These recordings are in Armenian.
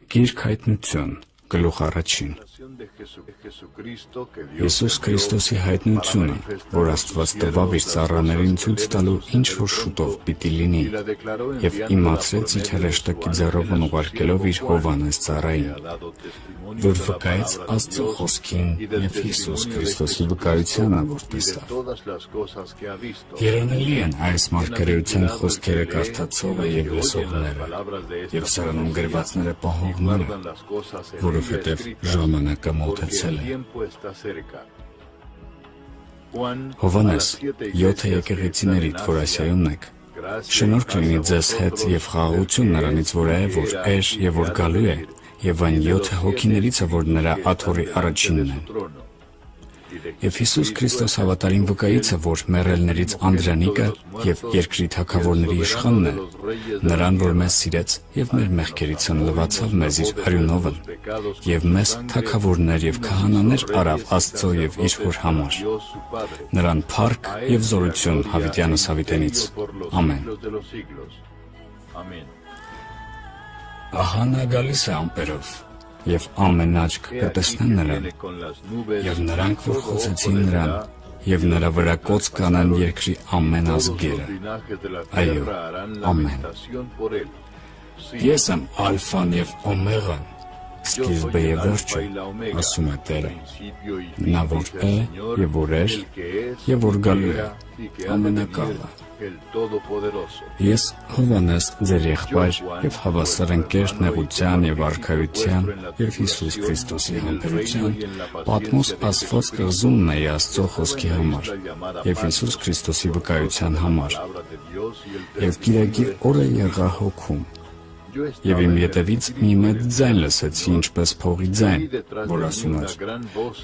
Գիրք հայտնություն, գլուխ առաջին։ Հիսուս Քրիստոսի հայտնությունը, որ Աստված տվավ իր ծառաներին ցույց տալու ինչ որ շուտով պիտի լինի, եւ իմացրեց իր հրեշտակի ձեռով ուղարկելով իր Հովհաննես ծառային, որ վկայեց Աստծո խոսքին եւ Հիսուս Քրիստոսի վկայությանը, որ տեսավ։ Երանելի են այս մարգարեության խոսքերը կարդացողը եւ լսողները, եւ սրանում գրվածները պահողները, որովհետեւ ժամանակը մոտեցել է։ Հովհաննես 7 եկեղեցիներից, որ Ասիայում եք, շնորհք լինի ձեզ հետ եւ խաղաղություն նրանից, որ է, որ էր եւ որ գալու է, եւ այն 7 հոգիներիցը, որ նրա աթոռի առաջինն են։ Եվ Հիսուս Քրիստոս հավատարիմ վկայիցը, որ մեռելներից Անդրանիկը եւ երկրի թագավորների իշխանն է, նրան, որ մեզ սիրեց եւ մեր մեղքերից լվացավ մեզ իր արյունովն, եւ մեզ թագավորներ եւ քահանաներ արավ Աստծո եւ իր հոր համար։ Նրան փառք եւ զորություն հավիտյանս հավիտենից։ Ամեն։ Ահա նա գալիս է ամպերով, եւ ամեն աչք կտեսնեն նրան, եւ նրանք, որ խոցեցին նրան, եւ նրա վրա կոծ կանան երկրի ամեն ազգերը։ Այո, ամեն։ Ես եմ ալֆան եւ օմեգան, սկիզբը եւ վերջը, ասում է Տերը, նա որ է եւ որ էր եւ որ գալու է, ամենակալը։ Ես Հովհաննես ձեր եղբայր եւ հավասար ընկեր նեղության եւ արքայության եւ Հիսուս Քրիստոսի համբերության Պատմոս ասված կղզումն է Աստծո խոսքի համար եւ Հիսուս Քրիստոսի վկայության համար եւ Կիրակի օրը եղա հոգում եւ իմ ետևից մի մեծ ձայն լսեցի, ինչպես փողի ձայն, որ ասում էր.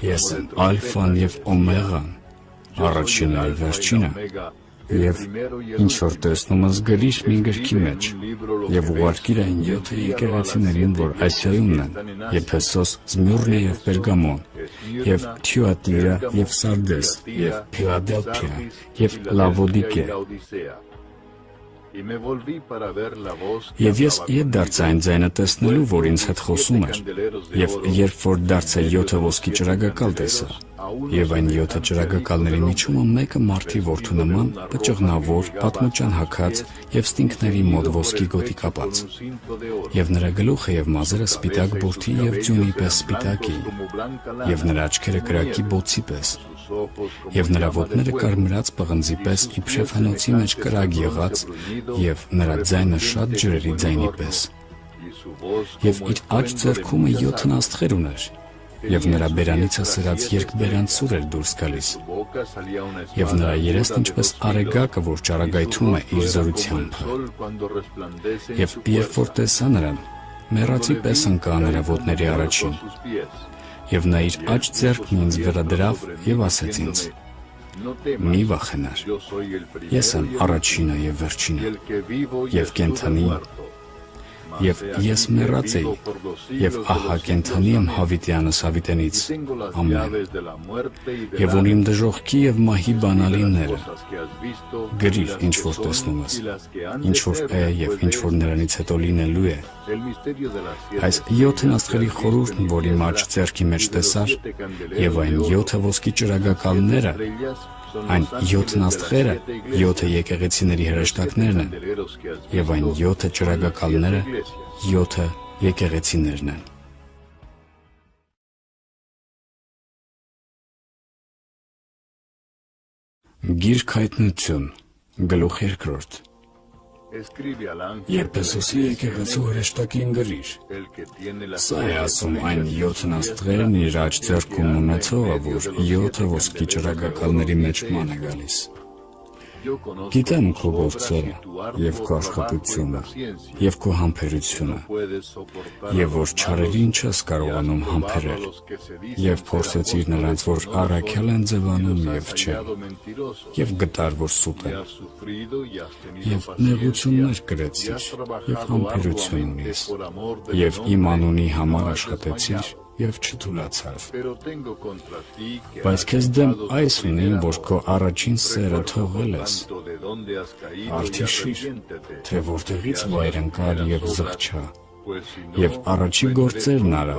Ես եմ ալֆան եւ օմեգան, առաջինը եւ վերջինը։ Եվ ինչ որ տեսնում ես գրիշ մի գրքի մեջ, եւ ուղարկիր այն 7 եկեղեցիներին, որ Ասիայումն են, Եփեսոս, Սմյուրնա եւ Պերգամոն, եւ Թյուատիրա եւ Սարդես, եւ Փիլադելփիա, եւ Լավոդիկե։ Եվ ես ետ դարձա այն ձայնը տեսնելու, որ ինձ հետ խոսում էր, եւ երբ որ դարձա 7 ոսկի ճրագակալ տեսա, եւ այն 7 ճրագակալների միջումը մեկը մարդի որդու նման, պճղնավոր, պատմուճան հագած եւ ստինքների մոտ ոսկի գոտի կապած, եւ նրա գլուխը եւ մազերը սպիտակ բուրդի եւ ձյունի պես սպիտակի, եւ նրա աչքերը կրակի բոցի պես, եւ նրա ոտները կարմրած պղնձի պես իբրև հնոցի մեջ կրակ եղած, եւ նրա ձայնը շատ ջրերի ձայնի պես, եւ իր աջ ձեռքումը 7 աստղեր ուներ, եւ նրա բերանից ասրած երկբերանց սուր էր դուրս գալիս, եւ նրա երեսն ինչպես արեգակը, որ ճառագայթում է իր զորությամբ, եւ երբ որ տեսա նրան, մեռածի պես ընկա նրա ոտների առաջին, եւ նա իր աջ ձեռքն ինձ վրա դրավ եւ ասեց ինձ. Մի վախենար, ես եմ առաջինը եւ վերջինը, եւ կենդանի, եւ ես մեռած էի, եւ ահա կենդանի եմ հավիտյանս հավիտենից, ամեն, եւ ունիմ դժոխքի եւ մահի բանալիները, գրիր ինչ որ տեսնում ես, ինչ որ է եւ ինչ որ նրանից հետո լինելու է, այս 7 աստղերի խորհուրդն, որ իմ աջ ձեռքի մեջ տեսար, եւ այն 7 ոսկի ճրագակալները, այն 7 աստղերը 7 եկեղեցիների հրեշտակներն են, եւ այն 7 ճրագակալները 7 եկեղեցիներն են։ Գիրք հայտնություն, գլուխ 2։ Եփեսոսի եկեղեցու հրեշտակին գրիր. Սա է ասում այն 7 աստղերն իր աջ ձեռքում ունեցողը, որ 7 ոսկի ճրագակալների մեջման է գալիս։ Գիտեմ քո գործերը, եւ քո աշխատությունը, եւ քո համբերությունը, եւ որ չարերին չես կարողանում համբերել, եւ փորձեցիր նրանց, որ առաքյալ են ձևանում եւ չէ, եւ գտար, որ սուտ են, եւ նեղություններ կրեցիր, եւ համբերություն ունես, եւ իմ անունի համար աշխատեցիր, եւ չթուլացար։ Բայց քեզ դեմ այս ունեմ, որ քո առաջին սերը թողել ես։ Արդյշիր, թե որտեղից վայր ընկար եւ զղջա, Եվ առաջի գործերն արա,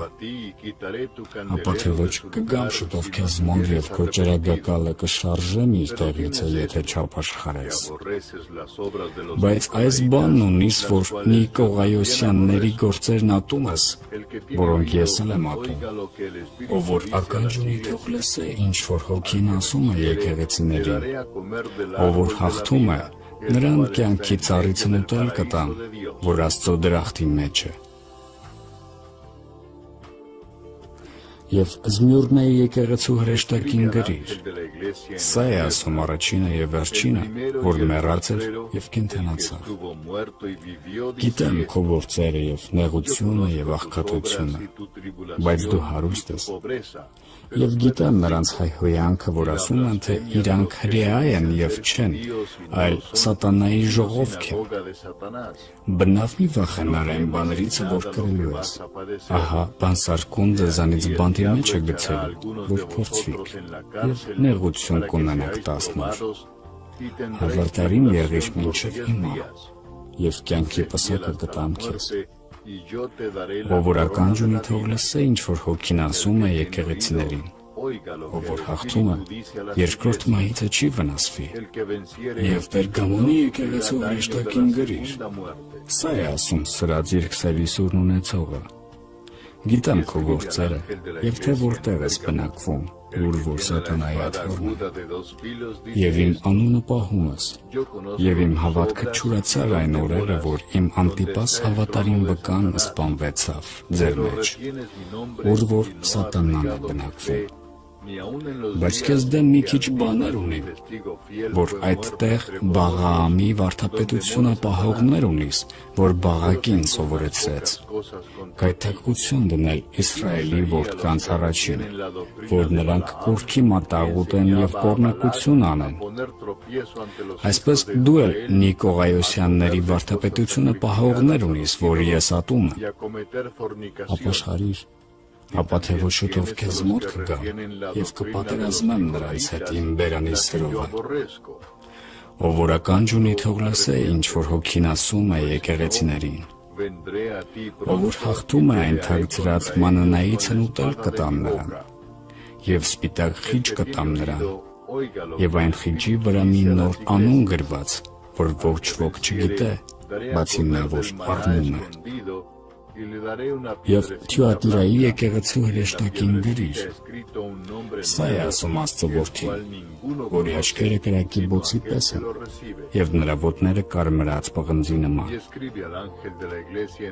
ապա թե ոչ կգամ շուտով քեզ մոտ և քո ճրագակալը կշարժեմ իր տեղից, եթե չապաշխարես։ Բայց այս բանն ունիս, որ Նիկողայոսյանների գործերն ատում ես, որոնք ես էլ եմ ատում։ Ով որ ականջ ունի, թող լսե, ինչ որ Հոգին ասում է եկեղեցիներին։ Ով որ հաղթում է, նրան կյանքի ծառիցն ուտել կտամ, որ Աստծո դրախտի մեջ է։ Եվ Զմյուրնեի եկեղեցու հրեշտակին գրիր. Սա է ասում առաջինը և վերջինը, որ մեռած էր և կենդանացավ։ Գիտեմ քո գործերը և նեղությունը և աղքատությունը, բայց դու հարուստ ես։ Եվ գիտեմ նրանց հայհոյանքը, որ ասում են, թե իրանք հրեա են և չեն, այլ սատանայի ժողովք են։ Բնավ մի վախենար այն բաներից, որ կրելու ես։ Ահա, բանսարկուն ձեզանից բանտի մեջ է գցել, որ փորձվիք, և նեղություն կունենաք 10 օր։ Հավատարիմ եղիր մինչև հիմա, և կյանքի պսակը կտամ քեզ։ Ով որ ականջ ունի, թող լսե, ինչ որ Հոգին ասում է եկեղեցիներին։ Ով որ հաղթում է, երկրորդ մահիցը չի վնասվի։ Եվ Պերգամոնի եկեղեցու հրեշտակին գրիր. Սա է ասում սրած երկսելի սուրն ունեցողը. Գիտեմ քո գործերը, և թե որտեղ ես բնակվում, ուր որ սատանայի աթոռն է, և իմ անունը պահում ես, և իմ հավատքը չուրացավ այն օրերը, որ իմ Անտիպաս հավատարիմ վկան սպանվեցավ ձեր մեջ, ուր որ սատանան է բնակվում։ Բայց քեզ դեմ մի քիչ բաներ ունիմ, որ այդտեղ Բաղաամի վարդապետությունը պահողներ ունիս, որ Բաղակին սովորեցրեց, գայթակղություն դնել Իսրայելի որդկանց առաջին, որ նրանք կուռքի մատաղ ուտեն և պոռնակություն անեն։ Այսպես դու էլ Նիկողայոսյանների վարդապետությունը պահողներ ունիս, որ ես ատում եմ։ Ապաշխարիր, ապա թե ոչ շուտով քեզ մոտ կգամ և կպատերազմեմ նրանց հետ իմ բերանի սրովը։ Ով որ ականջ ունի, թող լսե, ինչ որ Հոգին ասում է եկեղեցիներին։ Ով որ հաղթում է այն թաքցրած մանանայիցն ուտել կտամ նրան, և սպիտակ խիճ կտամ նրան, և այն խիճի վրա մի նոր անուն գրված, որ ոչ ոք չգիտե, բացի նա, որ առնում է։ Եվ Թյուատիրայի եկեղեցու հրեշտակին գրիր. Սա է ասում Աստծո Որդին, որի աչքերը կրակի բոցի պես են, և նրա ոտները կարմրած պղնձի նման։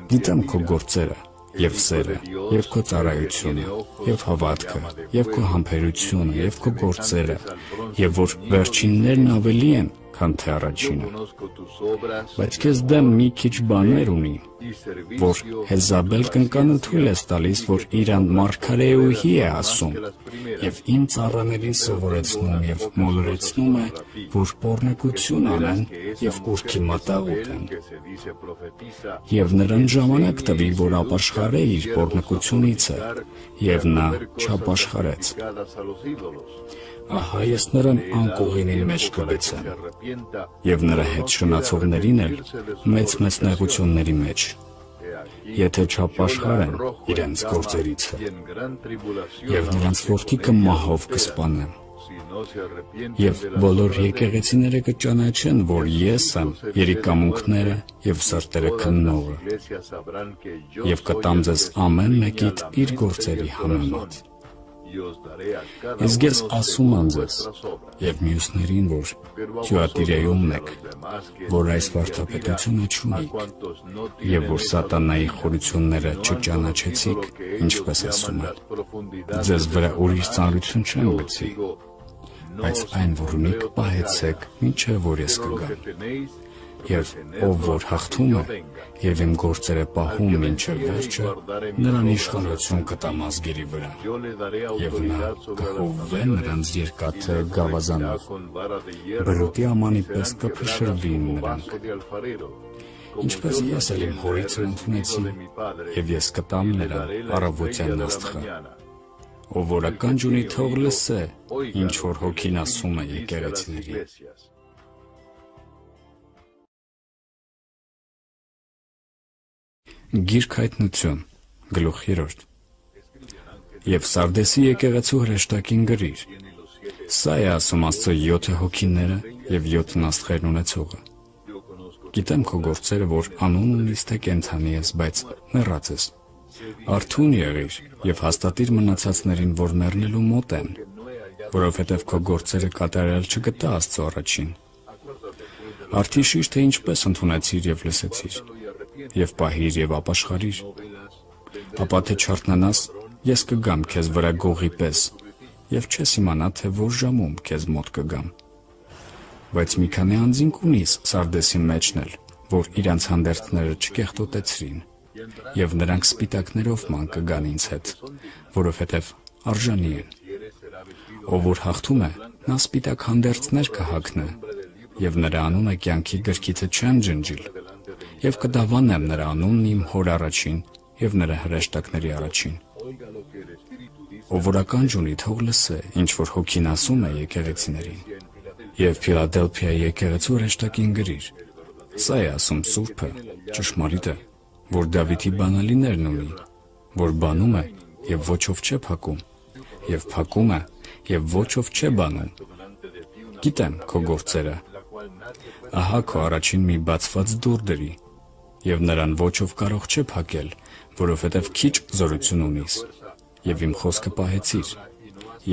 Գիտեմ քո գործերը, և սերը, և քո ծառայությունը, և հավատքը, և քո համբերությունը, և քո գործերը, և որ վերջիններն ավելի են, քան թե առաջինը։ Բայց քեզ դեմ մի քիչ բաներ ունի, որ Հեզաբել կնկանը թույլ ես տալիս, որ իրան մարգարեուհի է ասում, և իմ ծառաներին սովորեցնում և մոլորեցնում է, որ պոռնակություն անեն և կուռքի մատաղ ուտեն։ Եվ նրան ժամանակ տվի, որ ապաշխարե իր պոռնակությունիցը, և նա չապաշխարեց։ Ահա ես նրան անկողինի մեջ կգցեմ, և նրա հետ շնացողներին էլ մեծ նեղությունների մեջ, եթե չապաշխարեն իրենց գործերից հետ, և նրանց որդիքը մահով կսպանեմ։ Եվ բոլոր եկեղեցիները կճանաչեն, որ ես եմ երիկամունքները և սրտերը քննողը, և կտամ ձեզ ամեն մեկիդ իր գործերի համեմատ։ Իսկ ես ասում եմ ձեզ և մյուսներին, որ Թյուատիրայում եք, որ այս վարդապետությունը չունիք, և որ սատանայի խորությունները չճանաչեցիք, ինչպես ասում են, ձեզ վրա ուրիշ ծանրություն չեմ գցի, բայց այն, որ ունիք, պահեցեք, մինչև որ ես կգամ։ Եվ ով որ հաղթում է, և իմ գործերը պահում մինչև վերջը, նրան իշխանություն կտամ ազգերի վրա, և նա կհովվե նրանց երկաթե գավազանով, բրուտի ամանի պես կփշրվին նրանք։ Ինչպես ես էլ իմ հորից ընդունեցի, և ես կտամ նրան առավոտյան աստղը։ Ով որ ականջ ունի, թող լսե, ինչ որ Հոգին ասում է եկեղեցիներին։ Գիրք հայտնություն, գլուխ 3 Եվ Սարդեսի եկեղեցու հրեշտակին գրիր. Սա է ասում Աստծո 7 հոգիները և 7 աստղերն ունեցողը. Գիտեմ քո գործերը, որ անուն ունիս, թե կենդանի ես, բայց մեռած ես. Արթուն եղիր և հաստատիր մնացածներին, որ մեռնելու մոտ են, որովհետև քո գործերը կատարյալ չգտա Աստծո առաջին. Արդիշիր, թե ինչպես ընդունեցիր և լսեցիր, և պահիր և ապաշխարիր, ապա թե չարթնանաս, ես կգամ քեզ վրա գողի պես, և չես իմանա, թե որ ժամում քեզ մոտ կգամ. Բայց մի քանի անձինք ունիս Սարդեսի մեջն էլ, որ իրանց հանդերձները չկեղտոտեցրին, և նրանք սպիտակներով ման կգան ինձ հետ, որովհետև արժանի են. ով որ հաղթում է, նա սպիտակ հանդերձներ կհագնե, և նրա անունը կյանքի գրքիցը չեմ ջնջիլ, և կդավանեմ նրա անունն իմ հոր առաջին և նրա հրեշտակների առաջին. ով որ ականջ ունի, թող լսե, ինչ որ Հոգին ասում է եկեղեցիներին. Եվ Փիլադելփիայի եկեղեցու հրեշտակին գրիր. Սա է ասում Սուրբը, ճշմարիտը, որ Դավիթի բանալիներն ունի, որ բանում է և ոչով չէ փակում, և փակում է և ոչով չէ բանում. Գիտեմ քո գործերը. ահա քո առաջին մի բացված դուռ դրի, և նրան ոչով կարող չէ փակել, որովհետև քիչ զորություն ունիս, և իմ խոսքը պահեցիր,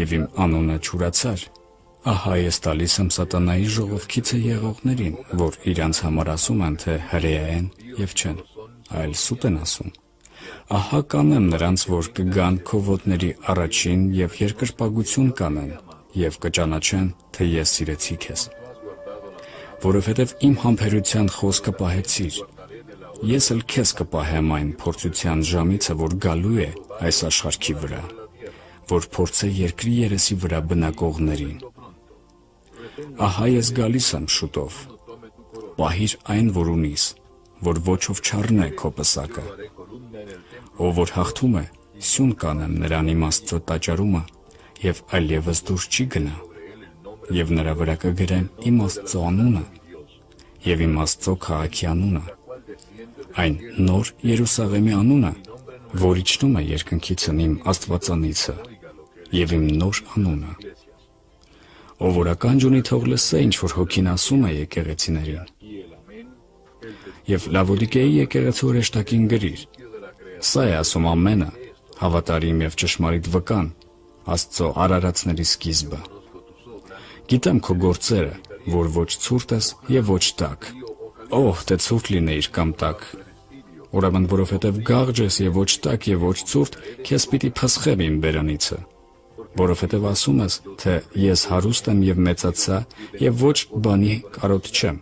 և իմ անունը չուրացար. Ահա ես տալիս եմ սատանայի ժողովքիցը եղողներին, որ իրանց համար ասում են, թե հրեա են և չեն, այլ սուտ են ասում. ահա կանեմ նրանց, որ կգան քո ոտների առաջին և երկրպագություն կանեն, և կճանաչեն, թե ես սիրեցի քեզ. որովհետև իմ համբերության խոսքը պահեցիր, ես էլ քեզ կպահեմ այն փորձության ժամիցը, որ գալու է այս աշխարհքի վրա, որ փորձե երկրի երեսի վրա բնակողներին. ահա ես գալիս եմ շուտով, պահիր այն, որ ունիս, որ ոչով չառնե քո պսակը. ով որ հաղթում է, սյուն կանեմ նրան իմ Աստծո տաճարումը, և այլևս դուրս չի գնա, և նրա վրա կգրեմ իմ Աստծո անունը, և իմ Աստծո քաղաքի անունը, այն նոր Երուսաղեմի անունը, որ իջնում է երկնքիցն իմ Աստվածանիցը, և իմ նոր անունը. ով որ ականջ ունի, թող լսե, ինչ որ Հոգին ասում է եկեղեցիներին. Եվ Լավոդիկեի եկեղեցու հրեշտակին գրիր. Սա է ասում ամենը, հավատարիմ և ճշմարիտ վկան, Աստծո արարածների սկիզբը. Գիտեմ քո գործերը, որ ոչ ցուրտ ես և ոչ տաք. Օհ, թե ցուրտ լինեիր կամ տաք. Ուրեմն, որովհետև գաղջ ես և ոչ տաք և ոչ ցուրտ, քեզ պիտի փսխեմ իմ բերանիցը. որովհետև ասում ես, թե ես հարուստ եմ և մեծացա, և ոչ բանի կարոտ չեմ,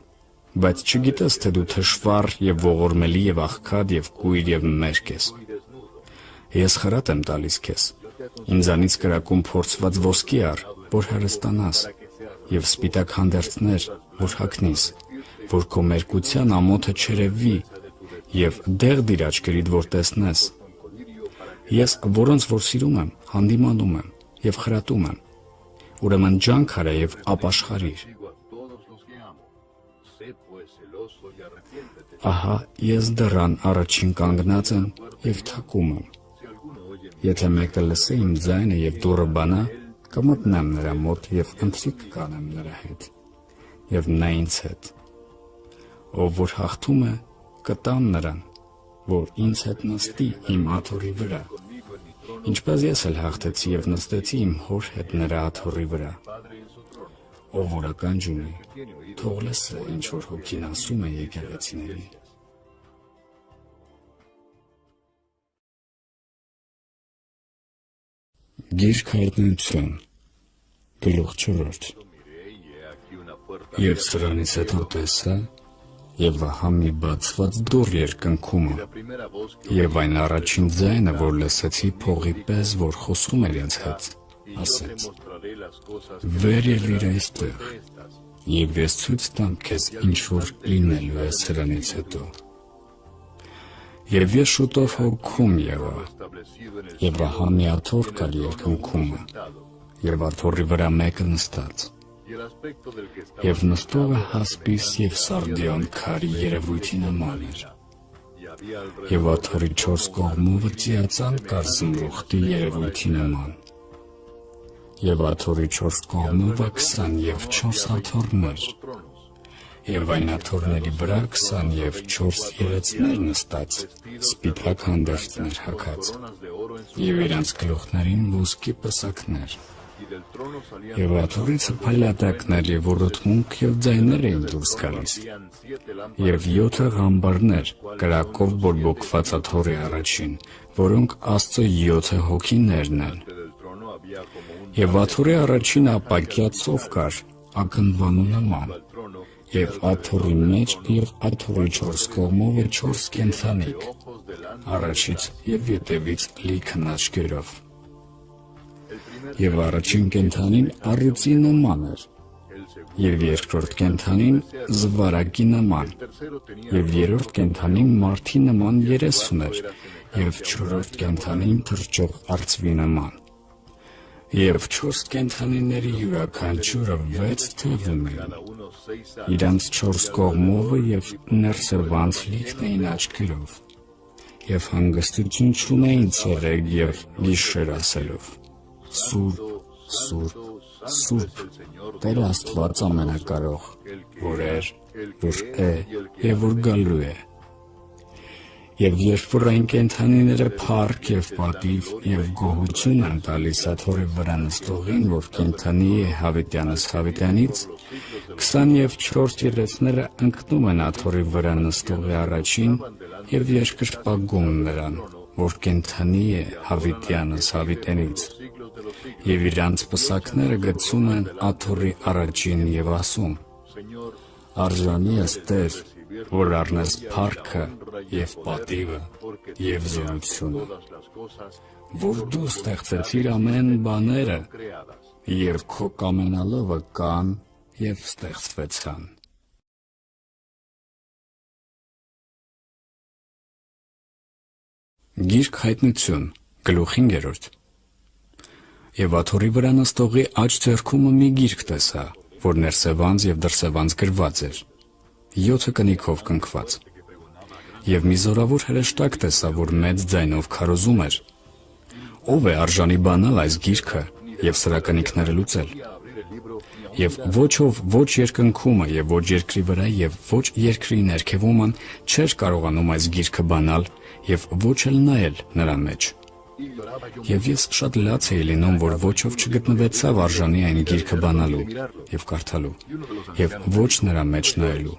բայց չգիտես, թե դու թշվառ և ողորմելի և աղքատ և կույր և մերկ ես. Ես խրատ եմ տալիս քեզ. ինձանից կրակում փորձված ոսկի առ, որ հարստանաս, և սպիտակ հանդերձներ, որ հագնիս, որ քո մերկության ամոթը չերևվի, և դեղ դիր աչքերիդ, որ տեսնես. ես, որոնց որ սիրում եմ, հանդիմանում եմ և խրատում եմ. ուրեմն ջանք արա և ապաշխարիր. ահա ես դռան առաջին կանգնած եմ և թակում եմ. Եթե մեկը լսե իմ ձայնը և դուռը բանա, կմտնեմ նրա մոտ և ընթրիք կանեմ նրա հետ, և նա ինձ հետ. ով որ հաղթում է, կտամ նրան, որ ինձ հետ նստի իմ աթոռի վրա, ինչպես ես էլ հաղթեցի և նստեցի իմ հոր հետ նրա աթոռի վրա. ով որ ականջ ունի, թող լսե, ինչ որ Հոգին ասում է եկեղեցիներին. Գիրք հայտնություն, գլուխ 4 Եվ սրանից հետո տեսա, և ահա մի բացված դուռ երկնքումը, և այն առաջին ձայնը, որ լսեցի փողի պես, որ խոսում էր ինձ հետ, ասեց. վեր ելիր այստեղ, և ես ցույց տամ քեզ, ինչ որ լինելու է սրանից հետո. Եվ ես շուտով հոգում եղա, և ահա մի աթոռ կար երկնքումը, և աթոռի վրա մեկը նստած, և նստողը հասպիս և սարդիոն քարի երևույթի նման էր, Եվ աթոռի 4 կողմովը ծիածան կար զմրուխտի երևույթի նման։ Եվ աթոռի 4 կողմովը 24 աթոռներ, եւ այն աթոռների վրա 24 երեցներ նստած, սպիտակ հանդերձներ հագած, եւ իրանց գլուխներին ոսկի պսակներ։ Եվ աթոռից փայլատակներ եւ ուռոթմունք եւ ձայներ էին դուրս գալիս։ Եվ 7 ղամբարներ կրակով բորբոքված աթոռի առաջին, որոնք Աստծո 7 հոգիներն են։ Եվ աթոռի առաջին ապակյա ծով կար, ակնվանու նման, եւ աթոռի մեջ եւ աթոռի 4 կողմով 4 կենդանիք, առաջից եւ ետևից լիքն աչքերով։ Եվ առաջին կենդանին առյուծի նման էր, եւ երկրորդ կենդանին զվարակի նման, եւ երրորդ կենդանին մարդի նման երես ուներ, եւ չորրորդ կենդանին թռչող արծվի նման։ Եվ 4 կենդանիների յուրաքանչյուրը 6 թև ունեն, իրանց 4 կողմովը եւ ներսևանց լիքն էին աչքերով, եւ հանգստություն չունեին ցերեկ եւ գիշեր ասելով. Սուրբ, Սուրբ, Սուրբ, Տեր Աստված ամենակարող, որ էր, որ է եւ որ գալու է։ Եվ երբ որ այն կենդանիները փառք եւ պատիվ եւ գոհություն են տալիս աթոռի վրա նստողին, որ կենդանի է հավիտյանս հավիտյանից, 24 երեցները ընկնում են աթոռի վրա նստողի առաջին եւ երկրպագում նրան, որ կենդանի է հավիտյանս հավիտյանից։ Եվ իրանց պսակները գցում են աթոռի առաջին եւ ասում. Արժանի ես Տեր, որ առնես փառքը եւ պատիվը եւ զորությունը, որ դու ստեղծեցիր ամեն բաները եւ քո կամենալովը կան եւ ստեղծվեցան։ Գիրք հայտնություն, գլուխ 5։ Եվ աթոռի վրա նստողի աջ ձեռքումը մի գիրք տեսա, որ ներսևանց եւ դրսևանց գրված էր, 7 կնիքով կնքված։ Եվ մի զորավոր հրեշտակ տեսա, որ մեծ ձայնով քարոզում էր. Ով է արժանի բանալ այս գիրքը եւ սրա կնիքները լուծել։ Եվ ոչով ոչ երկնքումը եւ ոչ երկրի վրա եւ ոչ երկրի ներքևոման չէր կարողանում այս գիրքը բանալ եւ ոչ էլ նայել նրա մեջ։ Եվ ես շատ լաց էի լինում, որ ոչով չգտնվեցավ արժանի այն գիրքը բանալու եւ կարդալու եւ ոչ նրա մեջ նայելու։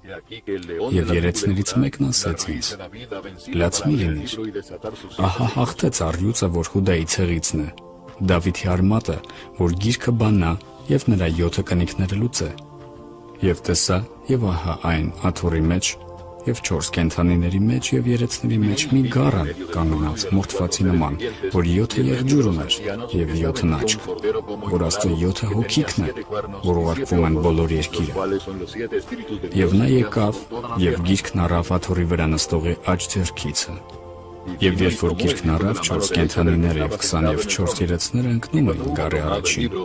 Եվ երեցներից մեկն ասեց ինձ. լաց մի լինիր, ահա հաղթեց առյուծը, որ Հուդայի ցեղիցն է, Դավիթի արմատը, որ գիրքը բանա եւ նրա 7 կնիքները լուծե։ Եվ տեսա, եւ ահա այն աթոռի մեջ եւ 4 կենդանիների մեջ եւ երեցների մեջ մի գառան կանգնած մորթվածի նման, որ 7 եղջյուր ուներ եւ 7 աչք, որ Աստծո 7 հոգիքն է, որ ուղարկվում են բոլոր երկիրը։ Եվ նա եկավ եւ գիրքն առավ աթոռի վրա նստողի աջ ձեռքիցը։ Եվ երբ որ գիրքն առավ, 4 կենդանիները եւ 24 երեցները ընկնում էին գառի առաջին։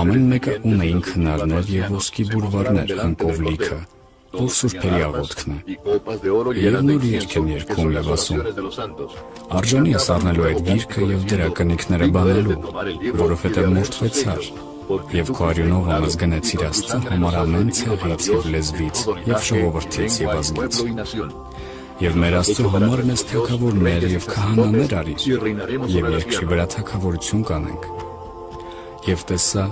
Ամեն մեկը ունեին քնարներ եւ ոսկի բուրվարներ հնկով լիքը, որ սուրբերի աղոթքն է։ Եվ նոր երգ են երգում եւ ասում. Արժանի ես առնելու այդ գիրքը եւ դրա կնիքները բանալու, որովհետեւ մորթվեցար, եւ քո արյունով ամս գնեցիր Աստծո համար ամեն ցեղից եւ լեզվից եւ ժողովրդից եւ ազգից։ Եվ մեր Աստծո համար մեզ թագավորներ եւ քահանաներ արիր, եւ երկրի վրա թագավորություն կանենք։ Եվ տեսա,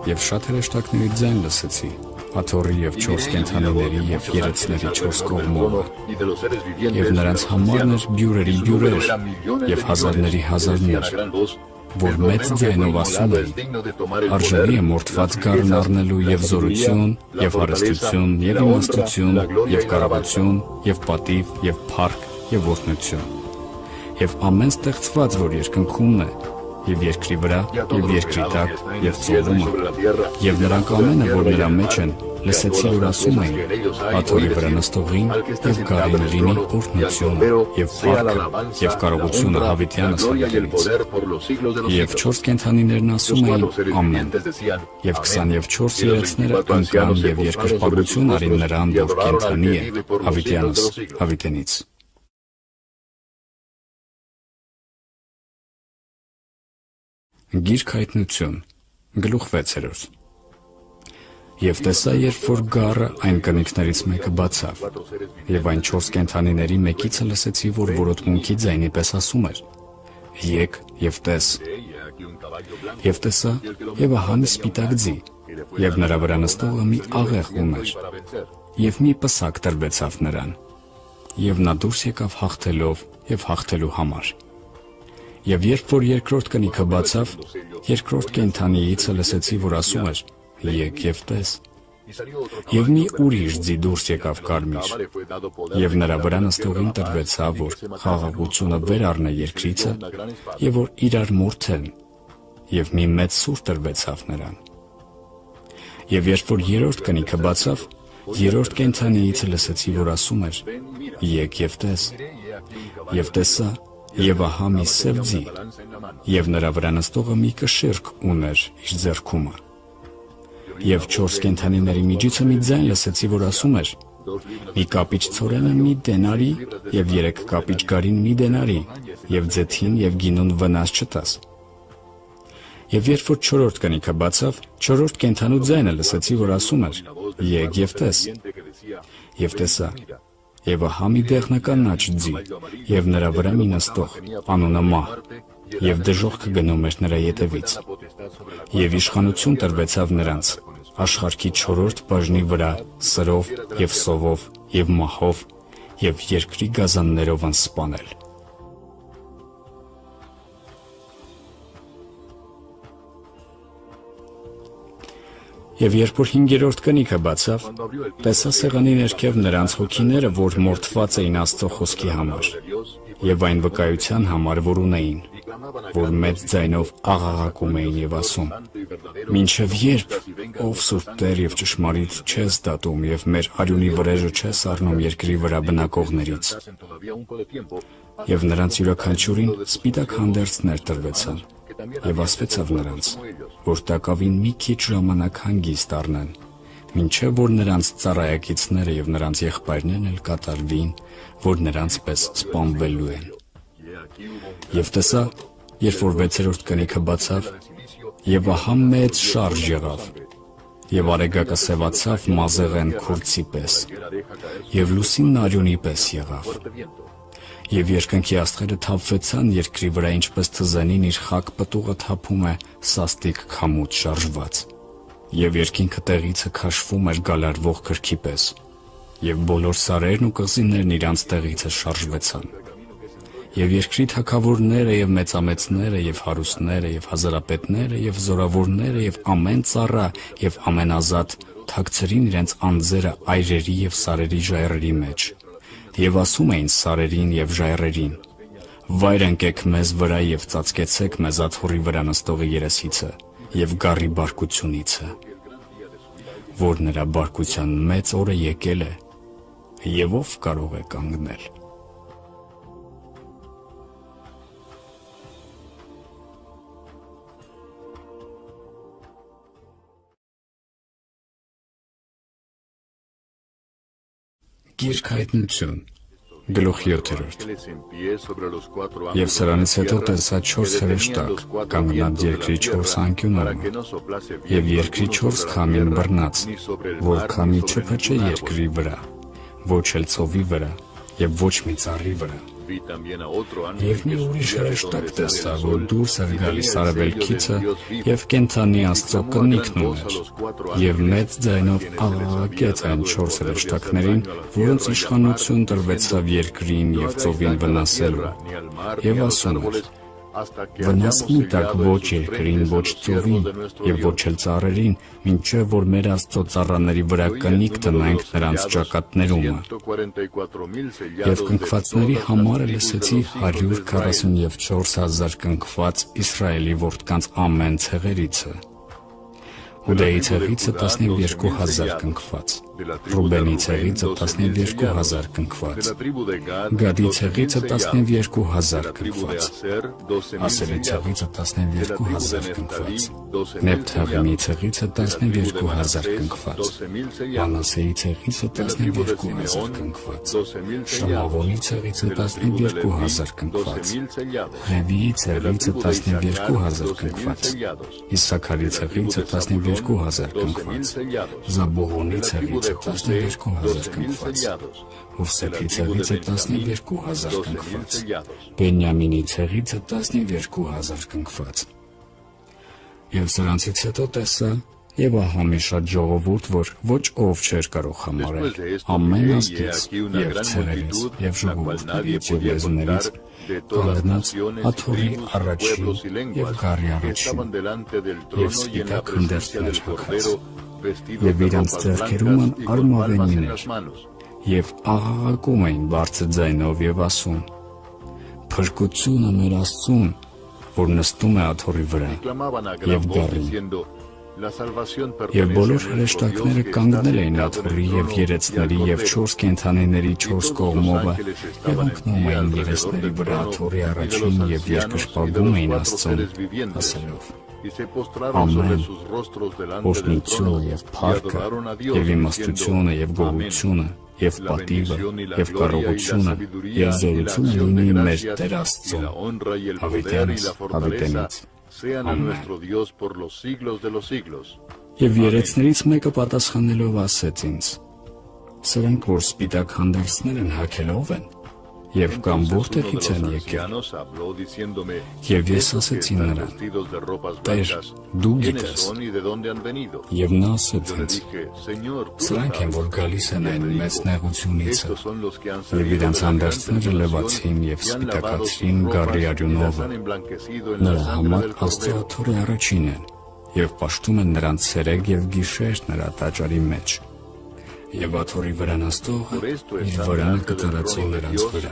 եւ շատ հրեշտակների ձայն լսեցի, աթոռի եւ 4 կենդանիների եւ երեցների 4 կողմով, եւ նրանց համարն էր բյուրերի բյուրեր եւ հազարների հազարներ, որ մեծ ձայնով ասում էին. արժանի է մորթված գառն առնելու եւ զորություն, եւ հարստություն, եւ իմաստություն, եւ կարողություն, եւ պատիվ, եւ փառք, եւ օրհնություն։ Եվ ամեն ստեղծված, որ երկնքումն է, եւ երկրի վրա, եւ երկրի տակ, եւ ծովումը, եւ նրանք ամենը, որ նրա մեջ են, լսեցի, որ ասում էին. աթոռի վրա նստողին եւ գառին լինի օրհնությունը, եւ փառքը, եւ կարողությունը հավիտյանս հավիտյանից։ Եվ 4 կենդանիներն ասում էին. ամեն։ Եվ 24 երեցները ընկան եւ երկրպագություն արին նրան, որ կենդանի է հավիտյանս հավիտյանից։ Գիրք հայտնություն, գլուխ 6։ Եվ տեսա, երբ որ գառը այն կնիկներից մեկը բացավ, եւ այն 4 կենդանիների մեկիցը լսեցի, որ որոտմունքի ձայնի պես ասում էր. Եկ եւ տես։ Եվ տեսա, եւ ահա մի սպիտակ ձի, եւ նրա վրա նստողը մի աղեղ ուներ, եւ մի պսակ տրվեցավ նրան, եւ նա դուրս եկավ հաղթելով եւ հաղթելու համար։ Եվ երբ որ երկրորդ կնիքը բացավ, երկրորդ կենդանիիցը լսեցի, որ ասում էր. Եկ եւ տես։ Եվ մի ուրիշ ձի դուրս եկավ կարմիր, եւ նրա վրա նստողին տրվեցավ, որ խաղաղությունը վեր առնե երկրիցը, եւ որ իրար մորթեն, եւ մի մեծ սուր տրվեցավ նրան։ Եվ երբ որ երրորդ կնիքը բացավ, երրորդ կենդանիիցը լսեցի, որ ասում էր. Եկ եւ տես։ Եվ տեսա, եւ ահա մի սև ձի, եւ նրա վրա նստողը մի կշիռք ուներ իր ձեռքումը։ Եվ 4 կենդանիների միջիցը մի ձայն լսեցի, որ ասում էր. Մի կապիչ ցորենը մի դենարի, եւ 3 կապիչ գարին մի դենարի, եւ ձեթին եւ գինուն վնաս չտաս։ Եվ երբ որ 4-րդ կնիքը բացավ, 4-րդ կենդանու ձայնը լսեցի, որ ասում էր. Եկ եւ տես։ Եվ տեսա, եւ ահա մի դեղնական աճ ձի, եւ նրա վրա մի նստող, անունը Մահ, եւ դժոխքը գնում էր նրա ետևից։ Եվ իշխանություն տրվեցավ նրանց, աշխարհի 4-րդ բաժնի վրա, սրով եւ սովով եւ մահով եւ երկրի գազաններով անսպանել։ Եվ երբ որ 5-րդ կնիքը բացավ, տեսա սեղանի ներքև նրանց հոգիները, որ մորթված էին Աստծո խոսքի համար, եւ այն վկայության համար, որ ունեին, որ մեծ ձայնով աղաղակում էին եւ ասում. Մինչև երբ, ով Սուրբ Տեր եւ ճշմարիտ չես դատում եւ մեր արյունի վրեժը չես առնում երկրի վրա բնակողներից։ Եվ նրանց յուրաքանչյուրին սպիտակ հանդերձներ տրվեցան, եւ ասվեցավ նրանց, որ տակավին մի քիչ ժամանակ հանգիստ առնեն, մինչև որ նրանց ծառայակիցները եւ նրանց եղբայրներն էլ կատարվին, որ նրանց պես սպանվելու են։ Եվ տեսա, երբ որ 6-րդ կնիքը բացավ, եւ ահա մեծ շարժ եղավ, եւ արեգակը սևացավ մազեղեն քուրծի պես, եւ լուսինն արյունի պես եղավ։ Եվ երկնքի աստղերը թափվեցան երկրի վրա, ինչպես թզենին իր խակ պտուղը թափում է սաստիկ քամուց շարժված։ Եվ երկինքը տեղիցը քաշվում էր գալարվող քրքի պես, եւ բոլոր սարերն ու կղզիներն իրանց տեղիցը շարժվեցան։ Եվ երկրի թագավորները եւ մեծամեծները եւ հարուստները եւ հազարապետները եւ զորավորները եւ ամեն ծառա եւ ամենազատ թաքցրին իրենց անձերը այրերի եւ սարերի ժայռերի մեջ։ Եվ ասում էին սարերին եւ ժայռերին. Վայր ընկեք մեզ վրա եւ ծածկեցեք մեզ աթոռի վրա նստողի երեսիցը եւ գառի բարկությունիցը, որ նրա բարկության մեծ օրը եկել է, եւ ով կարող է կանգնել։ Գիրք հայտնություն, գլուխ 7։ Եվ սրանից հետո տեսա 4 հրեշտակ, կանգնած երկրի 4 անկյունում, եւ երկրի 4 քամին բռնած, որ քամի չփչե երկրի վրա, ոչ էլ ծովի վրա, եւ ոչ մի ծառի վրա։ Եվ մի ուրիշ հրեշտակ տեսա, որ դուրս էր գալիս արևելքիցը եւ կենդանի Աստծո կնիկն ուներ, եւ մեծ ձայնով աղաղակեց այն 4 հրեշտակներին, որոնց իշխանություն տրվեցավ երկրին եւ ծովին վնասելու, եւ ասում էր. Վնաս մի տակ ոչ երկրին, ոչ ծովին եւ ոչ էլ ծառերին, մինչեւ որ մեր Աստծո ծառաների վրա կնիկ տնենք նրանց ճակատներումը։ Եվ կնքվածների համարը լսեցի 144,000 կնքված Իսրայելի որդկանց ամեն ցեղերիցը, Հուդայի ցեղիցը 12,000 կնքված, Ռուբենի ցեղիցը 12,000 կնքված, Գադի ցեղիցը 12,000 կնքված, Ասերի ցեղիցը 12,000 կնքված, Նեփթաղիմի ցեղիցը 12,000 կնքված, Մանասեի ցեղիցը 12,000 կնքված, Շմավոնի ցեղիցը 12,000 կնքված, Ղևիի ցեղիցը 12,000 կնքված, Իսաքարի ցեղիցը 12,000 կնքված, Զաբուղոնի ցեղիցը 12,000 կնքված, Հովսեփի ցեղիցը 12,000 կնքված, Բենյամինի ցեղիցը 12,000 կնքված։ Եվ սրանցից հետո տեսա եւ ահա մի շատ ժողովուրդ, որ ոչ ով չէր կարող համարել, ամեն ազգից եւ ցեղերից եւ ժողովուրդներից եւ լեզուներից կանգնած Աթոռի առաջին եւ Գարի առաջին եւ սպիտակ հանդերձներ հագած եւ իրանց ձեռքերում արմավենիներ եւ աղաղակում էին բարձր ձայնով եւ ասում. «Փրկությունը մեր Աստծուն, որ նստում է Աթոռի վրա եւ Գարին»։ Եվ բոլոր հրեշտակները կանգնել էին Աթոռի եւ երեցների եւ 4 կենդանիների 4 կողմովը եւ ընկնում էին երեցների վրա Աթոռի առաջին եւ երկրպագում էին Աստծուն, ասելով. Ամեն օրհնությունը եւ փառքը եւ իմաստությունը եւ գոհությունը եւ պատիվը եւ կարողությունը եւ զորությունը լինի մեր Տեր Աստծուն, հավիտյանս հավիտենից։ Եվ երեցներից մեկը պատասխանելով ասեց ինձ. «Սրանք, որ սպիտակ հանդերձներ են, հագելով են, եւ կամ որտեղից են եկել»։ Եվ ես ասեցի նրան. «Տեր, դու գիտես»։ Եվ նա ասեց ինձ. «Սրանք են, որ գալիս են այն մեծ նեղությունից, եւ իրանց հանդերձները լվացին եւ սպիտակացրին Գարի արյունովը, նրա համար Աստծո Աթոռի առաջին են, եւ պաշտում են նրանց ցերեկ եւ գիշեր նրա տաճարի մեջ։ Եվ Աթոռի վրա նստողը իր վրանը կտարածի նրանց վրա,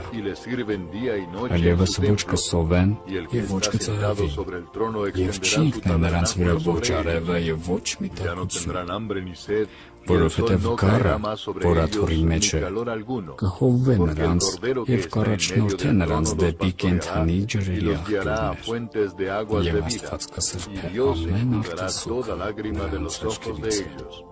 այլևս ոչ կսովեն եւ ոչ կծարավին, եւ չի ինքնել նրանց վրա ոչ արևը եւ ոչ մի տաքություն, որովհետեւ գառը, որ Աթոռի մեջ է, կհովվե նրանց եւ կառաջնորդե նրանց դեպի կենդանի ջրերի աղբյուրներ, եւ Աստված կսրբե ամեն արտասուքը նրանց աչքերից»։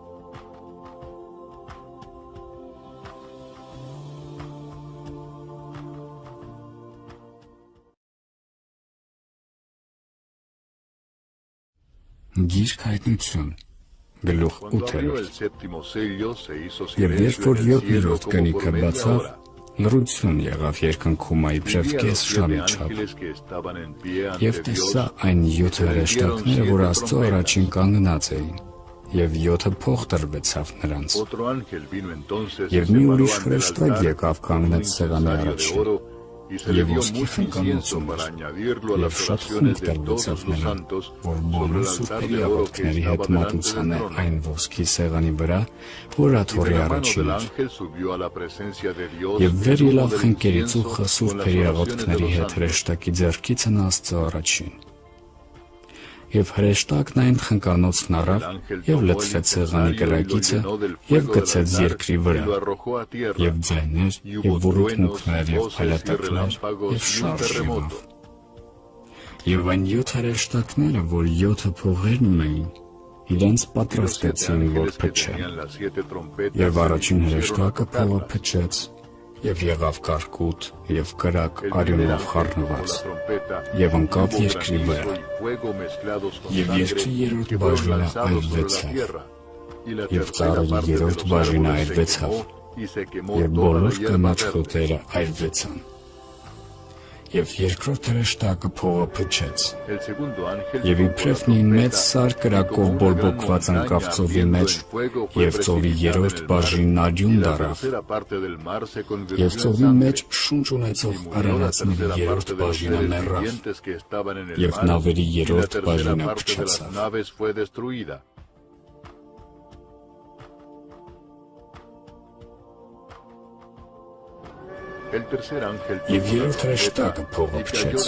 Գիրք հայտնություն, գլուխ 8։ Եվ երբ որ 7-րդ կնիքը բացավ, լռություն եղավ երկնքում իբրև կես ժամի չափ։ Եվ տեսա այն 7 հրեշտակները, որ Աստծո առաջին կանգնած էին, եւ 7 փող տրվեցավ նրանց։ Եվ մի ուրիշ հրեշտակ եկավ կանգնեց սեղանի առաջին, եւ ոսկի խնկանոցում էր, եւ շատ խումբ տրվեցավ նրան, որ բոլոր սուրբերի աղոթքների հետ մատուցան է այն ոսկի սեղանի վրա, որ Աթոռի առաջին էր։ Եվ վեր ելավ խնկերի ծուխը սուրբերի աղոթքների հետ հրեշտակի ձեռքից Աստծո առաջին։ Եվ հրեշտակն այն խնկանոցն առավ եւ լցրեց սեղանի կրակիցը եւ գցեց երկրի վրա, եւ ձայներ եւ ոռոգմունքներ եւ փայլատակներ եւ շարժ եղավ։ Եվ այն 7 հրեշտակները, որ 7 փողերն ունեին, իրենց պատրաստեցին, որ փչեն։ Եվ առաջին հրեշտակը փողը փչեց, եւ եղավ կարկուտ եւ կրակ արյունով խառնված, եւ ընկավ երկրի վրա, եւ երկրի երրորդ բաժինը այրվեցավ, եւ ծառերի երրորդ բաժինը այրվեցավ, եւ բոլոր կանաչ խոտերը այրվեցան։ Եվ երկրորդ հրեշտակը փողը փչեց, եւ իբրև մի մեծ սար կրակով բորբոքված ընկավ ծովի մեջ, եւ ծովի երրորդ բաժինն արյուն դառավ, եւ ծովի մեջ շունչ ունեցող արարածների երրորդ բաժինը մեռավ, եւ նավերի երրորդ բաժինը փչացավ։ Եվ երրորդ հրեշտակը փողը փչեց,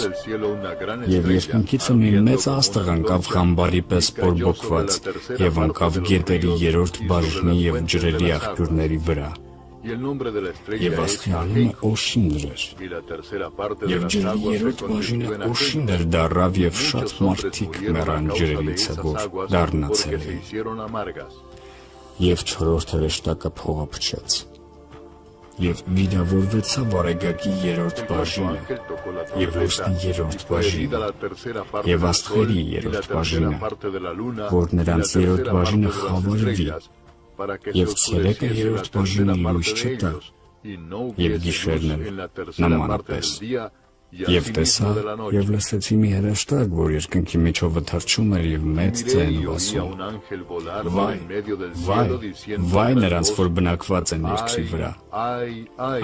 և երկնքիցը մի մեծ աստղ ընկավ խամբարի պես բորբոքված, և ընկավ գետերի երրորդ բաժնի և ջրերի աղբյուրների վրա, և աստղի անունը Օշին էր, և ջրի երրորդ բաժինը Օշիներ դառավ, և շատ մարդիկ մեռան ջրերիցը, որ դառնացել էին։ Եվ չորրորդ հրեշտակը փողը փչեց, և վիրավորվեցավ արեգակի երրորդ բաժինը, և լուսնի երրորդ բաժինը, և աստղերի երրորդ բաժինը, որ նրանց երրորդ բաժինը խավարվի, և ցերեկը երրորդ բաժինը լույս չտա, և գիշերն էլ նմանապես։ Եվ տեսա, և լսեցի մի հրեշտակ, որ երկնքի միջովը թռչում էր և մեծ ձայնով ասում. «Վայ, վայ, վայ նրանց, որ բնակված են երկրի վրա,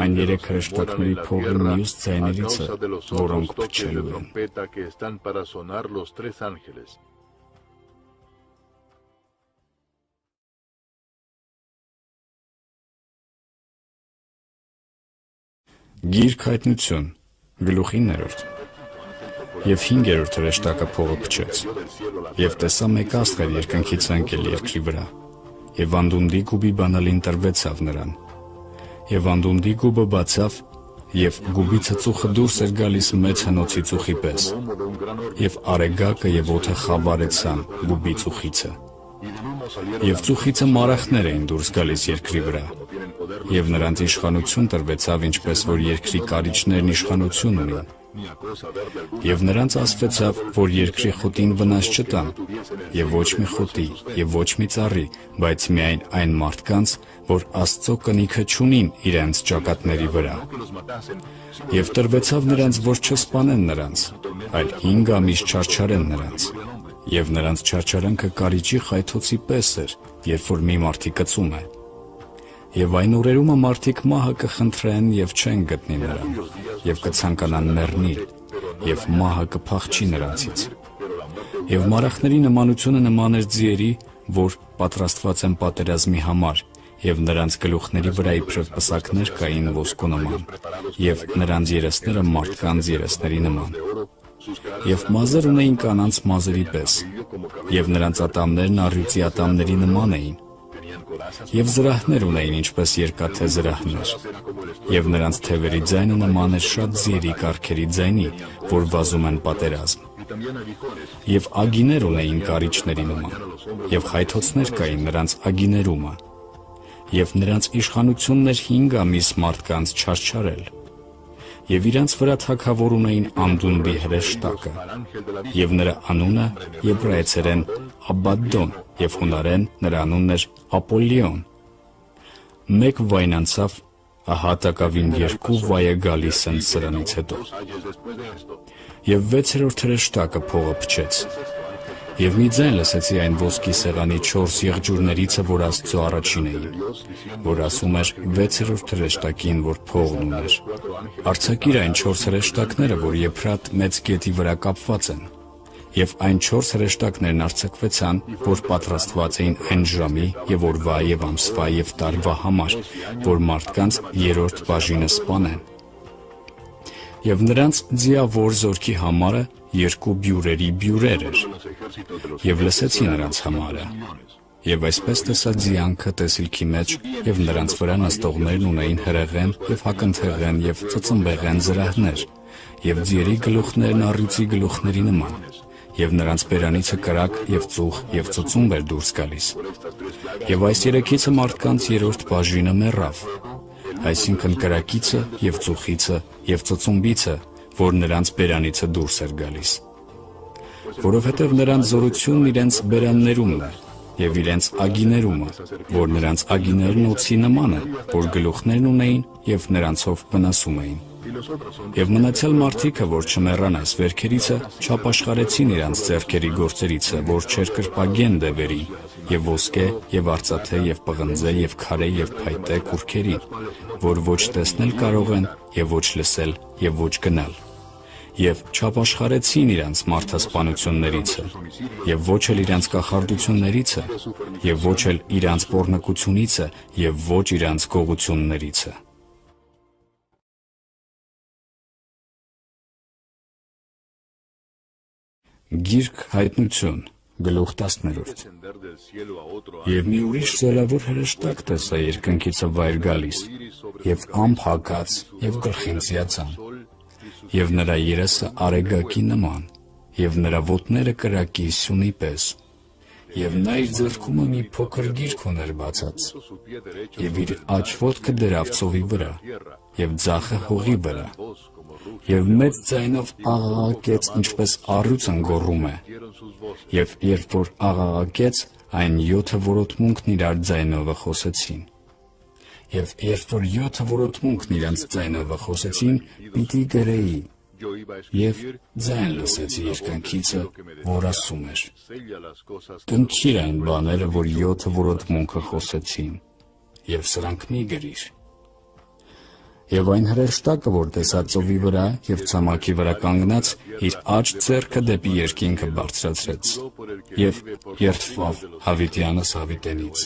այն երեք հրեշտակների փողի մյուս ձայներիցը, որոնք փչելու են»։ Գիրք հայտնություն, գլուխ 9. Եվ հինգերորդ հրեշտակը փողը փչեց, և տեսա մեկ աստղեր երկնքից ընկել երկրի վրա, և անդունդի գուբի բանալին տրվեցավ նրան, և անդունդի գուբը բացավ, և գուբիցը ծուխը դուրս էր գալիս մեծ հնոցի ծուխի պես, և արեգակը և օդը խավարեցան գուբի ծուխիցը, և ծուխիցը մարախներ էին դուրս գալիս երկրի վրա, և նրանց իշխանություն տրվեցավ, ինչպես որ երկրի կարիճներն իշխանություն ունին, և նրանց ասվեցավ, որ երկրի խոտին վնաս չտան, և ոչ մի խոտի, և ոչ մի ծառի, բայց միայն այն մարդկանց, որ Աստծո կնիքը չունին իրենց ճակատների վրա։ Եվ տրվեցավ նրանց, որ չսպանեն նրանց, այլ 5 ամիս չարչարեն նրանց, և նրանց չարչարանքը կարիճի խայթոցի պես էր, երբ որ մի մարդի կծում է։ Եվ այն օրերումը մարդիկ մահը կխնդրեն և չեն գտնի նրան, և կցանկանան մեռնիլ, և մահը կփախչի նրանցից։ Եվ մարախների նմանությունը նման էր ձիերի, որ պատրաստված են պատերազմի համար, և նրանց գլուխների վրա իբրև պսակներ կային ոսկու նման, և նրանց երեսները մարդկանց երեսների նման։ Եվ մազեր ունեին կանանց մազերի պես, և նրանց ատամներն առյուծի ատամների նման էին, և զրահներ ունեին ինչպես երկաթե զրահներ, և նրանց թևերի ձայնը նման էր շատ ձիերի կառքերի ձայնի, որ վազում են պատերազմ։ Եվ ագիներ ունեին կարիճների նման, և խայթոցներ կային նրանց ագիներումը, և նրանց իշխանությունն էր 5 ամիս մարդկանց չարչարել։ Եվ իրանց վրա թագավոր ունեին անդունդի հրեշտակը, և նրա անունը եբրայեցերեն Աբադդոն, և հունարեն նրա անունն էր Ապոլլիոն։ Մեկ վայն անցավ, ահա տակավին 2 վայ է գալիս են սրանից հետո։ Եվ 6-րդ հրեշտակը փողը փչեց, և մի ձայն լսեցի այն ոսկի սեղանի 4 եղջյուրներիցը, որ Աստծո առաջին էին, որ ասում էր 6-րդ հրեշտակին, որ փողն ուներ. «Արձակիր այն 4 հրեշտակները, որ Եփրատ մեծ գետի վրա կապված են»։ Եվ այն 4 հրեշտակներն արձակվեցան, որ պատրաստված էին այն ժամի և օրվա և ամսվա և տարվա համար, որ մարդկանց երրորդ բաժինը սպանեն։ Եվ նրանց ձիավոր զորքի համարը 2 բյուրերի բյուրեր էր, և լսեցի նրանց համարը։ Եվ այսպես տեսա ձիանքը տեսիլքի մեջ, և նրանց վրա նստողներն ունեին հրեղեն և հակընթեղեն և ծծմբեղեն զրահներ, և ձիերի գլուխներն առյուծի գլուխների նման, և նրանց բերանիցը կրակ և ծուխ և ծծումբ էր դուրս գալիս։ Եվ այս երեքիցը մարդկանց երրորդ բաժինը մեռավ, այսինքն կրակիցը և ծուխիցը և ծծումբիցը, որ նրանց բերանիցը դուրս էր գալիս։ Որովհետև նրանց զորությունն իրենց բերաններումն է, և իրենց ագիներումը, որ նրանց ագիներն օձի նման են, որ գլուխներն ունեին և նրանցով վնասում էին։ Եվ մնացյալ մարդիկը, որ չմեռան այս վերքերիցը, չապաշխարեցին իրանց ձեռքերի գործերիցը, որ չերկրպագեն դևերին, և ոսկե, և արծաթե, և պղնձե, և քարե, և փայտե կուռքերին, որ ոչ տեսնել կարող են, և ոչ լսել, և ոչ գնալ։ Եվ չապաշխարեցին իրանց մարդասպանություններիցը, և ոչ էլ իրանց կախարդություններիցը, և ոչ էլ իրանց պոռնկությունիցը, և ոչ իրանց գողություններիցը։ Գիրք հայտնություն, գլուխ 10-րդ։ Եվ մի ուրիշ զորավոր հրեշտակ տեսա երկնքիցը վայր գալիս, և ամփ հագած, և գլխին ծիածան, և նրա երեսը արեգակի նման, և նրա ոտները կրակի սյունի պես, և նա իր ձեռքումը մի փոքր գիրք ուներ բացած, և իր աջ ոտքը դրավ ծովի վրա, և ձախը հողի վրա, և մեծ ձայնով աղաղակեց, ինչպես առյուծն գոռում է, և երբ որ աղաղակեց, այն 7 որոտմունքն իրար ձայնովը խոսեցին, և երբ որ 7 որոտմունքն իրանց ձայնովը խոսեցին, պիտի գրեի, և ձայն լսեցի երկնքիցը, որ ասում էր. կնքիր այն բաները, որ 7 որոտմունքը խոսեցին, և սրանք մի գրիր։ Եվ այն հրեշտակը, որ տեսա ծովի վրա և ցամաքի վրա կանգնած, իր աջ ձեռքը դեպի երկինքը բարձրացրեց, և երդվավ Հավիտյանս Հավիտենից,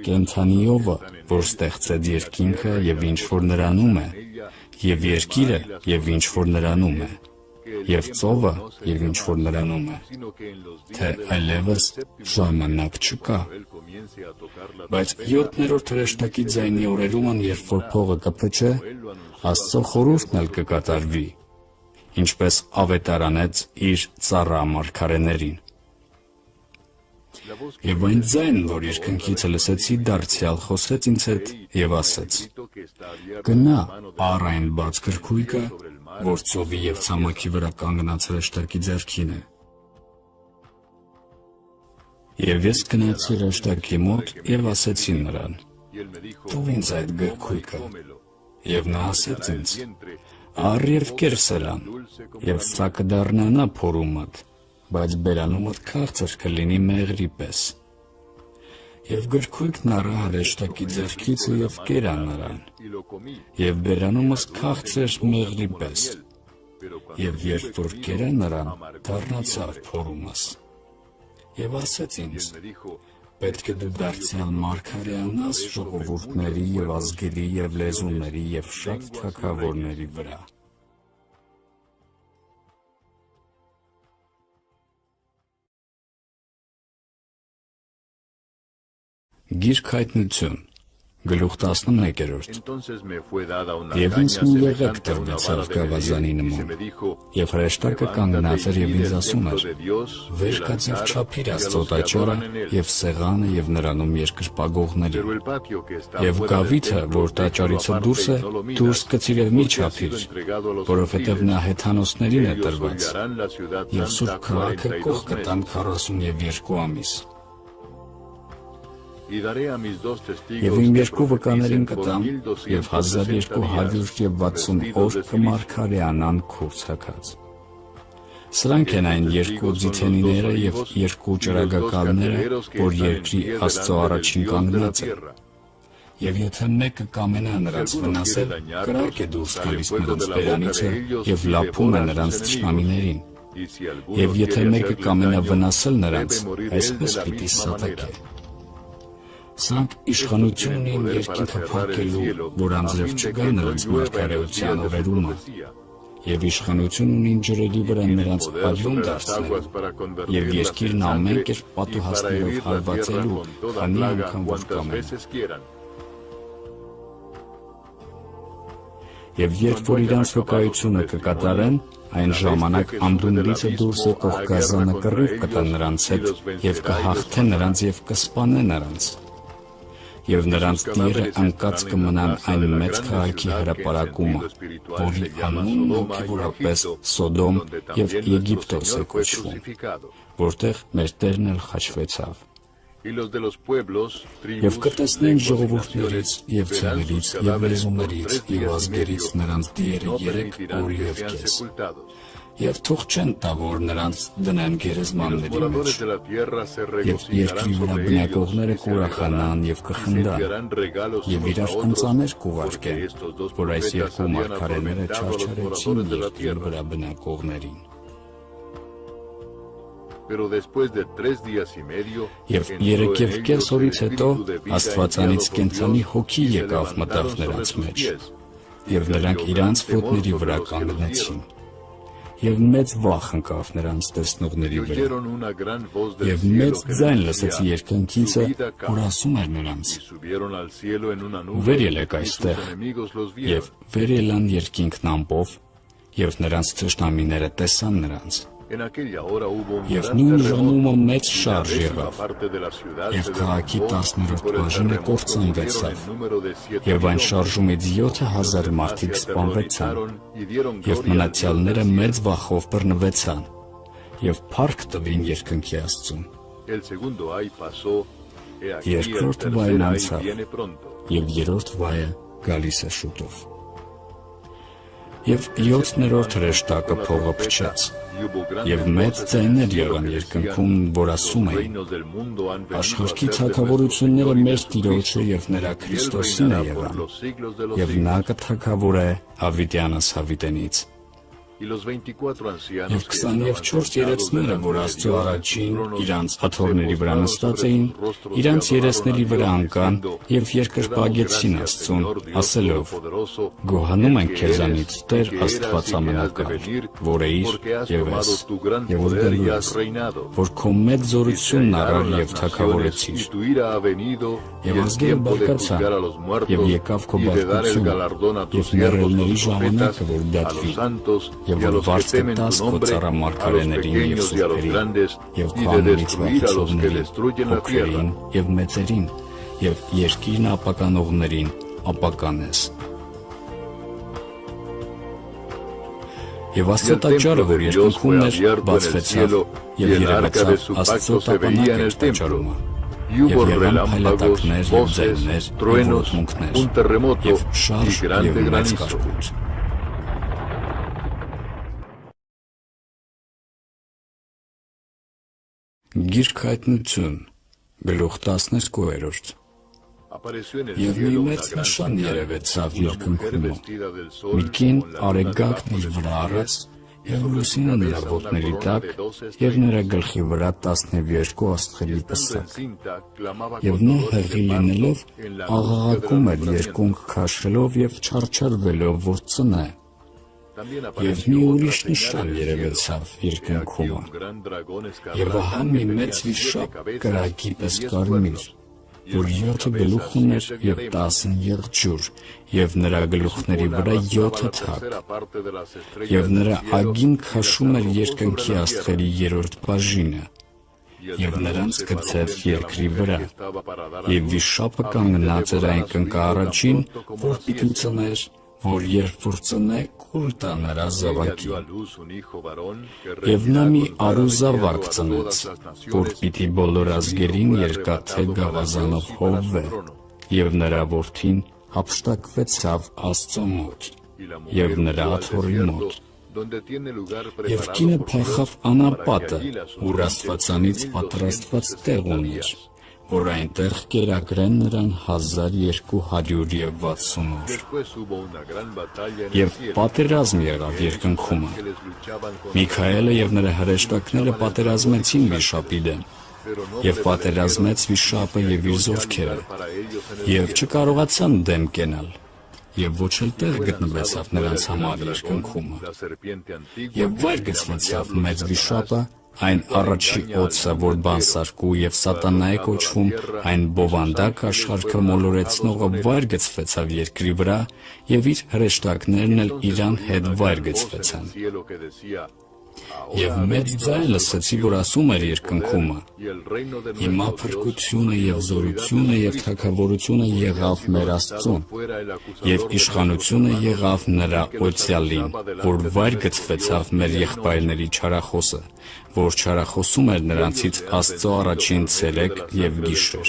կենդանիովը, որ ստեղծեց երկինքը և ինչ որ նրանում է, և երկիրը և ինչ որ նրանում է, և ծովը և ինչ որ նրանում է, թե այլևս ժամանակ չկա։ Բայց 7-րդ հրեշտակի ձայնի օրերումն, երբ որ փողը կփչե, Աստծո խորհուրդն էլ կկատարվի, ինչպես ավետարանեց իր ծառա մարգարեներին։ Եվ այն ձայնն, որ երկնքիցը լսեցի, դարձյալ խոսեց ինձ հետ և ասեց. գնա, առ այն բաց գրքույկը, որ ծովի և ցամաքի վրա կանգնած հրեշտակի ձեռքին է։ Եվ ես գնացի հրեշտակի մոտ և ասեցի նրան. տուր ինձ այդ գրքույկը։ Եվ նա ասեց ինձ. առ և կեր սրան, և սա կդառնա փորումդ, բայց բերանումդ քաղցր կլինի մեղրի պես։ Եվ գրքույկն առա հրեշտակի ձեռքիցը և կերա նրան, և բերանումս քաղցր մեղրի պես, և երբ որ կերա նրան, դառնացավ փորումս։ Եվ ասեց ինձ. պետք է դու դարձյալ մարգարեանաս ժողովուրդների և ազգերի և լեզուների և շատ թագավորների վրա։ Գիրք հայտնություն, գլուխ 11-րդ։ Եվ ինձ մի եղեք տրվեցավ գավազանի նման, և հրեշտակը կանգնած էր և ինձ ասում էր. վեր կաց և չափիր Աստծո տաճարը և սեղանը և նրանում երկրպագողներին, և գավիթը, որ տաճարիցը դուրս է, դուրս գցիր և մի չափիր, որովհետև նա հեթանոսներին է տրված, և սուրբ քաղաքը կող կտամ 42 ամիս։ Եվ իմ երկու վկաներին կտամ, և 1260 օր կմարգարեանան քուր ցաքած։ Սրանք են այն երկու ձիթենիները և երկու ճրագակալները, որ երկրի Աստծո առաջին կանգնած են։ Եվ եթե մեկը կամենա նրանց վնասել, կրակ է դուրս գալիս նրանց բերանիցը և լափում է նրանց թշնամիներին։ Եվ եթե մեկը կամենա վնասել նրանց, այսպես պիտի սատակե։ Սրանք իշխանություն ունին երկինքը փակելու, որ անձրև չգա նրանց մարգարեության օրերումը, և իշխանություն ունին ջրերի վրա նրանց ալյուն դարձնելու, և երկիրն ամեն կերպ պատուհասներով հարվածելու, քանի անգամ որ կամենա։ Եվ երբ որ իրանց վկայությունը կկատարեն, այն ժամանակ անդունդիցը դուրս եկող գազանը կռիվ կտա նրանց հետ, և կհաղթե նրանց և կսպանե նրանց։ Եվ նրանց տիերը ընկած կմնան այն մեծ քաղաքի հրապարակումը, որի անունն հոգևորապես Սոդոմ և Եգիպտոս է կոչվում, որտեղ մեր Տերն էլ խաչվեցավ։ Եվ կտեսնեն ժողովուրդներից և ցեղերից և լեզուներից և ազգերից նրանց տիերը 3 օր և կես, և թող չեն տա, որ նրանց դնեն գերեզմանների մեջ, և երկրի վրա բնակողները կուրախանան և կխնդան, և իրար ընծաներ կուղարկեն, որ այս երկու մարգարեները չարչարեցին երկրի վրա բնակողներին։ Եվ 3.5 օրից հետո Աստվածանից կենդանի հոգի եկավ մտավ նրանց մեջ, և նրանք իրանց ոտների վրա կանգնեցին, Եվ մեծ վախ ընկավ նրանց տեսնողների վրա, և մեծ ձայն լսեցի երկնքիցը, որ ասում էր նրանց. «Վեր ելեք այստեղ», և վեր ելան երկինքն ամպով, և նրանց թշնամիները տեսան նրանց։ Եվ նույն ժամումը մեծ շարժ եղավ, և քաղաքի 10-րդ բաժինը կործանվեցավ, և այն շարժումից 7000 մարդիկ սպանվեցան, և մնացյալները մեծ վախով բռնվեցան, և փառք տվին երկնքի Աստծուն։ Երկրորդ վայրն անցավ, և երրորդ վայրը գալիս է շուտով։ Եվ 7-րդ հրեշտակը փողը փչեց, և մեծ ձայներ եղան երկնքում, որ ասում էին. «Աշխարհի թագավորությունները մեր Տիրոջը և նրա Քրիստոսին է եղան, և նա կթագավորե հավիտյանս հավիտենից»։ Եվ 24 երեցները, որ Աստծու առաջին իրանց աթոռների վրա նստած էին, իրանց երեսների վրա ընկան և երկրպագեցին Աստծուն, ասելով. «Գոհանում ենք քեզանից, Տեր Աստված ամենակալ, որ էիր և ես, և որ գալու ես, որ քո մեծ զորությունն առար և թագավորեցիր։ Եվ ազգերը բարկացան, և եկավ քո բարկությունը, և մեռելների ժամանակը, որ դատվի, և որ վարձ կտաս քո ծառամարգարեներին և սուրբերին, և քո անունից վախեցողներին, փոքրերին և մեծերին, և երկիրն ապականողներին ապականես»։ Եվ Աստծո տաճարը, որ երկնքումն էր, բացվեցավ, և երևացավ Աստծո տապանակը տաճարումը, և եղան փայլատակներ և ձայներ և ոտմունքներ, և շարժ և մեծ կարկուտ։ Գիրք Հայտնություն, գլուխ 12։ Եվ մի մեծ նշան երևեցավ երկնքում. մի կին արեգակն իր վրա առած, և լուսինը նրա ոտների տակ, և նրա գլխի վրա 12 աստղերի պսակ։ Եվ նա հեղի լինելով աղաղակում էր երկունք քաշելով և չարչարվելով, որ ծնե։ Եվ մի ուրիշ նշան երևեցավ երկնքումը. և ահա մի մեծ վիշապ կրակի պես կարմիր, որ 7 գլուխ ուներ և 10 եղջյուր, և նրա գլուխների վրա 7 թակ, և նրա ագին քաշում էր երկնքի աստղերի 3-րդ բաժինը, և նրանց գցեց երկրի վրա, և վիշապը կանգնած էր այն կնկահառաջին, որ պիտի ծներ, որ երբ որ ծնե, կուլ տա նրա զավակին։ Եվ նա մի արու զավակ ծնեց, որ պիտի բոլոր ազգերին երկաթե գավազանով հովվե, և նրա որդին հափշտակվեցավ Աստծո մոտ և նրա աթոռի մոտ։ Եվ կինը փախավ անապատը, ուր Աստվածանից պատրաստված տեղ ուներ, որ այնտեղ կերակրեն նրան 1260 օր։ Եվ պատերազմ եղավ երկնքումը։ Միքայելը և նրա հրեշտակները պատերազմեցին վիշապի դեմ, և պատերազմեց վիշապը և իր զորքերը, և չկարողացան դեմ կենալ, և ոչ էլ տեղ գտնվեցավ նրանց համար երկնքումը։ Եվ վայր գցվեցավ մեծ վիշապը, այն առաջի օձը, որ բանսարկու և սատանա է կոչվում, այն բովանդակ աշխարհքը մոլորեցնողը վայր գցվեցավ երկրի վրա, և իր հրեշտակներն էլ իրան հետ վայր գցվեցան։ Եվ մեծ ձայն լսեցի, որ ասում էր երկնքումը. «Հիմա փրկությունը և զորությունը և թագավորությունը եղավ մեր Աստծուն, և իշխանությունը եղավ նրա օծյալին, որ վայր գցվեցավ մեր եղբայրների չարախոսը, որ չարախոսում էր նրանցից Աստծո առաջին ցերեկ և գիշեր։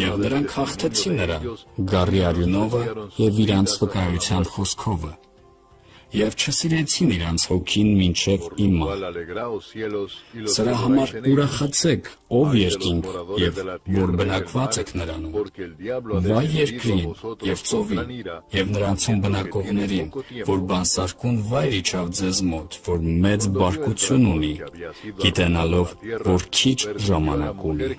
Եվ նրանք հաղթեցին նրան գառի արյունովը և իրանց վկայության խոսքովը, և չսիրեցին իրանց հոգին մինչև իմը։ Սրա համար ուրախացեք, ով երկինք, և որ բնակված եք նրանում։ Վայ երկրին և ծովին, և նրանցում բնակողներին, որ բանսարկուն վայր իջավ ձեզ մոտ, որ մեծ բարկություն ունի, գիտենալով, որ քիչ ժամանակ ունի։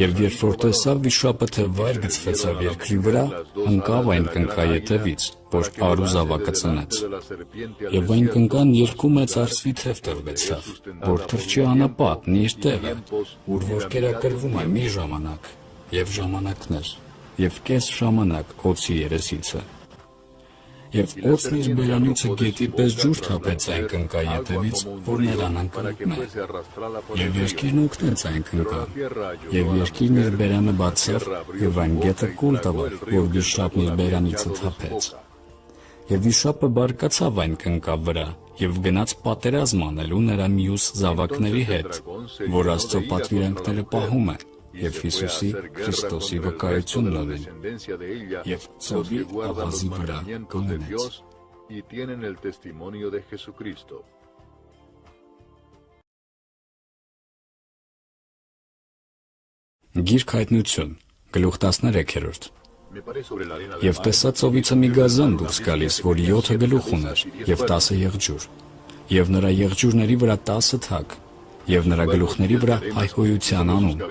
Եվ երբ որ տեսավ վիշապը, թե վայր գցվեցավ երկրի վրա, ընկավ այն կնքայետևից, որ առու զավակը ծնեց։ Եվ այն կնկան երկու մեծ արծվի թև տրվեցավ, որ թրջի անապատն իր տեղը, ուր որ կերակրվում է մի ժամանակ, և ժամանակներ, և կես ժամանակ օձի երեսիցը։ Եվ օձն իր բերանիցը գետի պես ջուր թափեց այն կնկա ետևից, որ նրան ընկնում է։ Եվ երկիրն օգնեց այն կնկան, և երկիրն իր բերանը բացավ, և այն գետը կուլ տվավ, որ վիշապն իր բերանիցը թափեց։ Եվ վիշապը բարկացավ այն կնկա վրա, և գնաց պատերազմ անելու նրա մյուս զավակների հետ, որ Աստծո պատվիրանքները պահում են, և Հիսուսի Քրիստոսի վկայությունն ունեն, և ծովի ավազի վրա կանգնեց։ Գիրք Հայտնություն, գլուխ 13։ Եվ տեսա ծովիցը մի գազան դուրս գալիս, որ 7 գլուխ ուներ, և 10 եղջյուր, և նրա եղջյուրների վրա 10 թակ, և նրա գլուխների վրա հայհոյության անուն,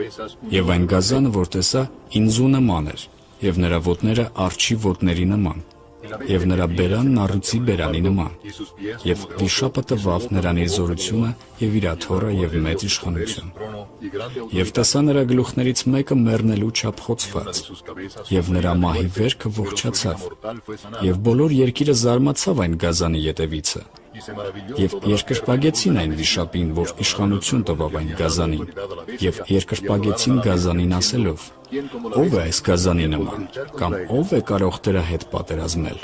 և այն գազանը, որ տեսա, ինձու նման էր, և նրա ոտները արջի ոտների նման, և նրա բերանն առյուծի բերանի նման, և վիշապը տվավ նրան իր զորությունը և իր աթոռը և մեծ իշխանություն։ Եվ տեսա նրա գլուխներից մեկը մեռնելու չափ խոցված, և նրա մահի վերքը ողջացավ, և բոլոր երկիրը զարմացավ այն գազանի ետևիցը, և երկրպագեցին այն վիշապին, որ իշխանություն տվավ այն գազանին, և երկրպագեցին գազանին ասելով. «Ո՞վ է այս գազանի նման, կամ ո՞վ է կարող դրա հետ պատերազմել»։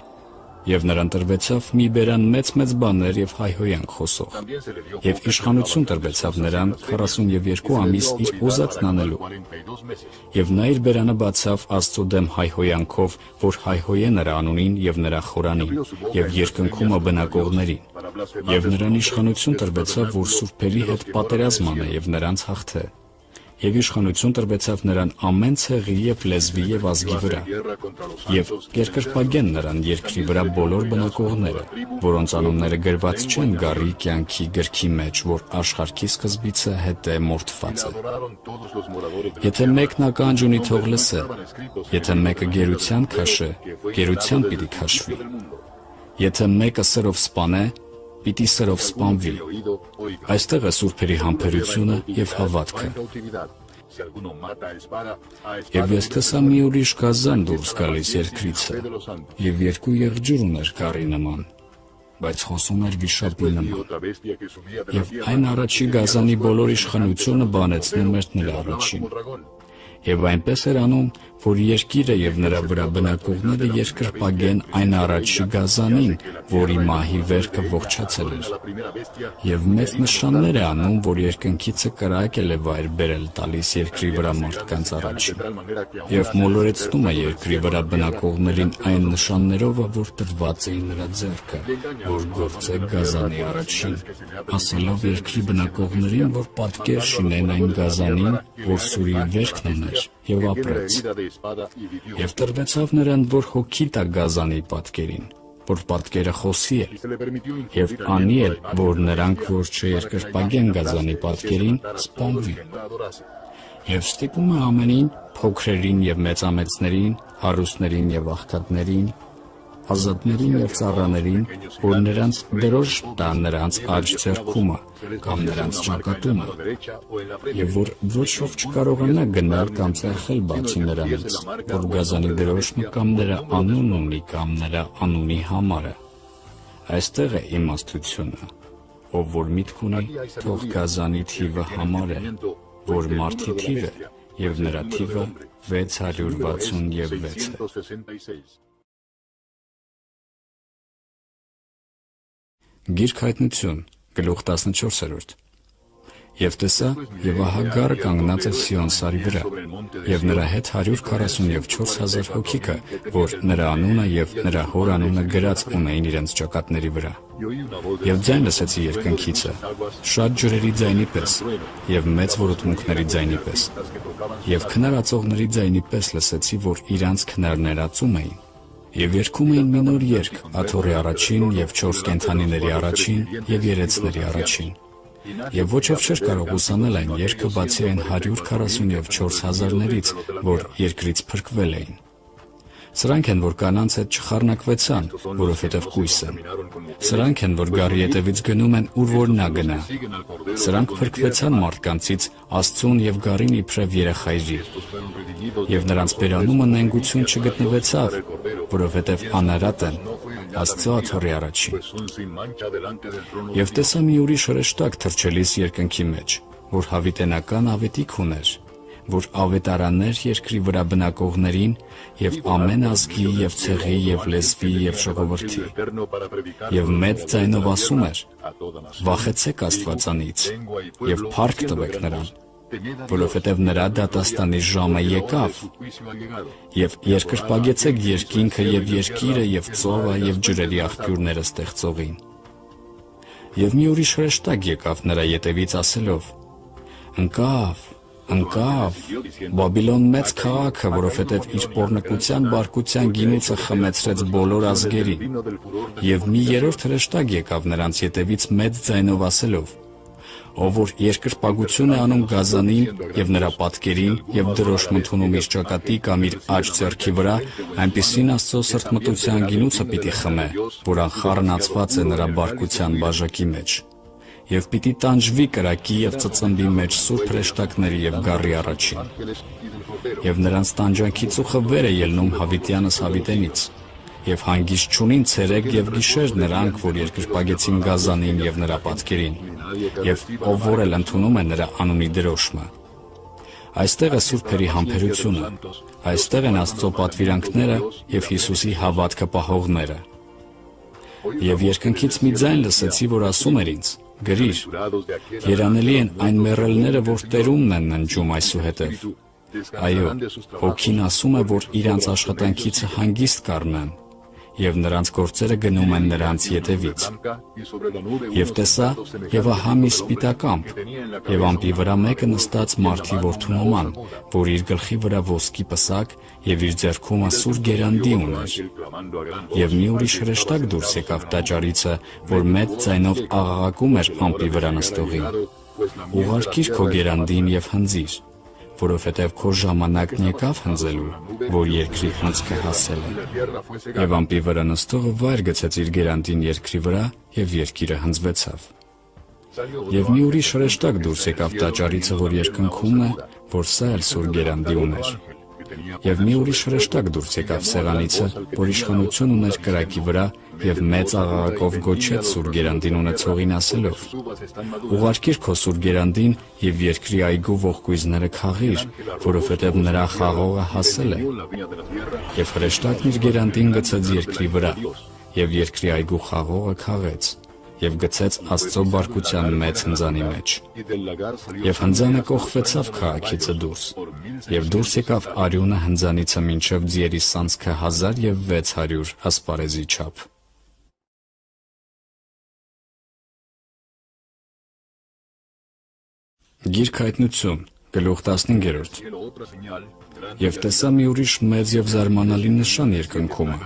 Եվ նրան տրվեցավ մի բերան մեծ բաներ և հայհոյանք խոսող, և իշխանություն տրվեցավ նրան 42 ամիս իր ուզածն անելու։ Եվ նա իր բերանը բացավ Աստծո դեմ հայհոյանքով, որ հայհոյե նրա անունին և նրա խորանին, և երկնքում բնակողներին։ Եվ նրան իշխանություն տրվեցավ, որ սուրբերի հետ պատերազմ անե և նրանց հաղթե։ Եվ իշխանություն տրվեցավ նրան ամեն ցեղի և լեզվի և ազգի վրա, և կերկրպագեն նրան երկրի վրա բոլոր բնակողները, որոնց անունները գրված չեն գառի կյանքի գրքի մեջ, որ աշխարհի սկզբիցը հետե մորթված է։ Եթե մեկն ականջ ունի, թող լսե, եթե մեկը գերության քաշե, գերության պիտի քաշվի, եթե մեկը սրով սպանե, պիտի սրով սպանվի։ Այստեղ է սուրբերի համբերությունը և հավատքը։ Եվ ես տեսա մի ուրիշ գազան դուրս գալիս երկրիցը, և 2 եղջյուր ուներ գառի նման, բայց խոսում էր վիշապի նման։ Եվ այն առաջի գազանի բոլոր իշխանությունը բանեցնում էր նրա առաջին։ Եվ այնպես էր անում, որ երկիրը և նրա վրա բնակողները երկրպագեն այն առաջի գազանին, որի մահի վերքը ողջացել էր։ Եւ մեծ նշաններ է անում, որ երկնքիցը կրակել է վայր բերել տալիս երկրի վրա մարդկանց առաջին։ Եվ մոլորեցնում է երկրի վրա բնակողներին այն նշաններով, որ տրված էին նրա ձեռքը, որ գործե գազանի առաջին, ասելով երկրի բնակողներին, որ պատկեր շինեն այն գազանին, որ սուրի վերքն ուներ, եւ ապրեց։ Եվ տրվեցավ նրան, որ հոգի տա գազանի պատկերին, որ պատկերը խոսի է, եւ անի էլ, որ նրանք, որ չերկրպագեն գազանի պատկերին, սպանվի։ Եվ ստիպում է ամենին, փոքրերին եւ մեծամեծներին, հարուստներին եւ աղքատներին, ազատներին եւ ծառաներին, որ նրանց դրոշ տա նրանց աջ ձեռքումը կամ նրանց ճակատումը, եւ որ ոչ ոք չկարողանա գնալ կամ ծախել բացի նրանից, որ գազանի դրոշը կամ նրա անունն ունի կամ նրա անունի համարը։ Այստեղ է իմաստությունը, ով որ միտք ունի, թող գազանի թիվը համարե, որ մարդի թիվը եւ նրա թիվը 666 է։ Գիրք Հայտնություն, գլուխ 14։ Եվ տեսա, եւ ահա գառը կանգնած է Սիոն սարի վրա, եւ նրա հետ 144,000 հոգիքը, որ նրա անունը եւ նրա հոր անունը գրած ունեին իրենց ճակատների վրա։ Եվ ձայն լսեցի երկնքիցը, շատ ջրերի ձայնի պես, եւ մեծ որոտմունքների ձայնի պես, եւ քնարածողների ձայնի պես լսեցի, որ իրանց քնարներ ածում էին։ Եվ երգում էին մի նոր երգ, աթոռի առաջին եւ 4 կենդանիների առաջին եւ երեցների առաջին։ Եվ ոչ ով չէր կարող ուսանել այն երգը, բացի այն 144,000-ներից, որ երկրից փրկվել էին։ Սրանք են, որ կանանց հետ չխառնակվեցան, որովհետև կույս են։ Սրանք են, որ գառի ետևից գնում են, ուր որ նա գնա։ Սրանք փրկվեցան մարդկանցից, Աստծուն եւ գառին իբրև երեխայրի։ Եվ նրանց բերանումը նենգություն չգտնվեցավ, որովհետև անարատ են, Աստծո աթոռի առաջին։ Եվ տեսա մի ուրիշ հրեշտակ թռչելիս երկնքի մեջ, որ հավիտենական ավետիք ուներ, որ ավետարաններ երկրի վրա բնակողներին եւ ամեն ազգի եւ ցեղի եւ լեզվի եւ ժողովրդի եւ մեծ ձայնով ասում էր. «Վախեցեք Աստվածանից եւ փառք տվեք նրան, որովհետեւ նրա դատաստանի ժամը եկավ, եւ երկրպագեցեք երկինքը եւ երկիրը եւ ծովը եւ ջրերի աղբյուրները ստեղծողին»։ Եվ մի ուրիշ հրեշտակ եկավ նրա ետևից ասելով. Ընկավ, Բաբիլոն մեծ քաղաքը, որովհետև իր պոռնկության բարկության գինուցը խմեցրեց բոլոր ազգերին։ Եվ մի երրորդ հրեշտակ եկավ նրանց ետևից մեծ ձայնով ասելով. ով որ երկրպագություն է անում գազանին եւ նրա պատկերին եւ դրոշմ ընդունում իր ճակատի կամ իր աջ ձեռքի վրա, այնպիսին Աստծո սրտմտության գինուցը պիտի խմե, որ անխառնացված է նրա բարկության բաժակի մեջ։ Եվ պիտի տանջվի կրակի եւ ծծմբի մեջ սուրբ հրեշտակների եւ գառի առաջին։ Եվ նրանց տանջանքի ծուխը վեր է ելնում հավիտյանս հավիտենից։ Եվ հանգիստ չունին ցերեկ եւ գիշեր նրանք, որ երկրպագեցին գազանին եւ նրա պատկերին, եւ ով որ էլ ընդունում է նրա անունի դրոշմը։ Այստեղ է սուրբերի համբերությունը, այստեղ են Աստծո պատվիրանքները եւ Հիսուսի հավատքը պահողները։ Եվ երկնքից մի ձայն լսեցի, որ ասում էր ինձ. «Գրիր, երանելի են այն մեռելները, որ տերումն են ննջում այսուհետև։ Այո, Հոգին ասում է, որ իրանց աշխատանքիցը հանգիստ կառնան, եւ նրանց գործերը գնում են նրանց ետևից։ Եվ տեսա, եւ ահա մի սպիտակ ամպ, եւ ամպի վրա մեկը նստած մարդի որդու նման, որ իր գլխի վրա ոսկի պսակ եւ իր ձեռքում սուր գերանդի ուներ։ Եվ մի ուրիշ հրեշտակ դուրս եկավ տաճարիցը, որ մեծ ձայնով աղաղակում էր ամպի վրա նստողին. «Ուղարկիր քո գերանդին եւ հնձիր, որովհետև քո ժամանակն եկավ հնձելու, որ երկրի հունձքը հասել է»։ Եվ ամպի վրա նստողը վայր գցեց իր գերանդին երկրի վրա, եւ երկիրը հնձվեցավ։ Եվ մի ուրիշ հրեշտակ դուրս եկավ տաճարիցը, որ երկնքում է, որ սա էլ սուր գերանդի ուներ։ Եվ մի ուրիշ հրեշտակ դուրս եկավ սեղանիցը, որ իշխանություն ուներ կրակի վրա, եւ մեծ աղաղակով գոչեց սուր գերանդին ունեցողին ասելով. «Ուղարկիր քո սուր գերանդին եւ երկրի այգու ողկույզները քաղիր, որովհետեւ նրա խաղողը հասել է»։ Եվ հրեշտակն իր գերանդին գցեց երկրի վրա, եւ երկրի այգու խաղողը քաղեց, եւ գցեց Աստծո բարկության մեծ հնձանի մեջ։ Եվ հնձանը կողպեցավ քաղաքիցը դուրս, եւ դուրս եկավ արյունը հնձանիցը մինչև ձիերի սանցքը 1600 ասպարեզի չափ։ Գիրք Հայտնություն, գլուխ 15։ Եվ տեսա մի ուրիշ մեծ եւ զարմանալի նշան երկնքումը,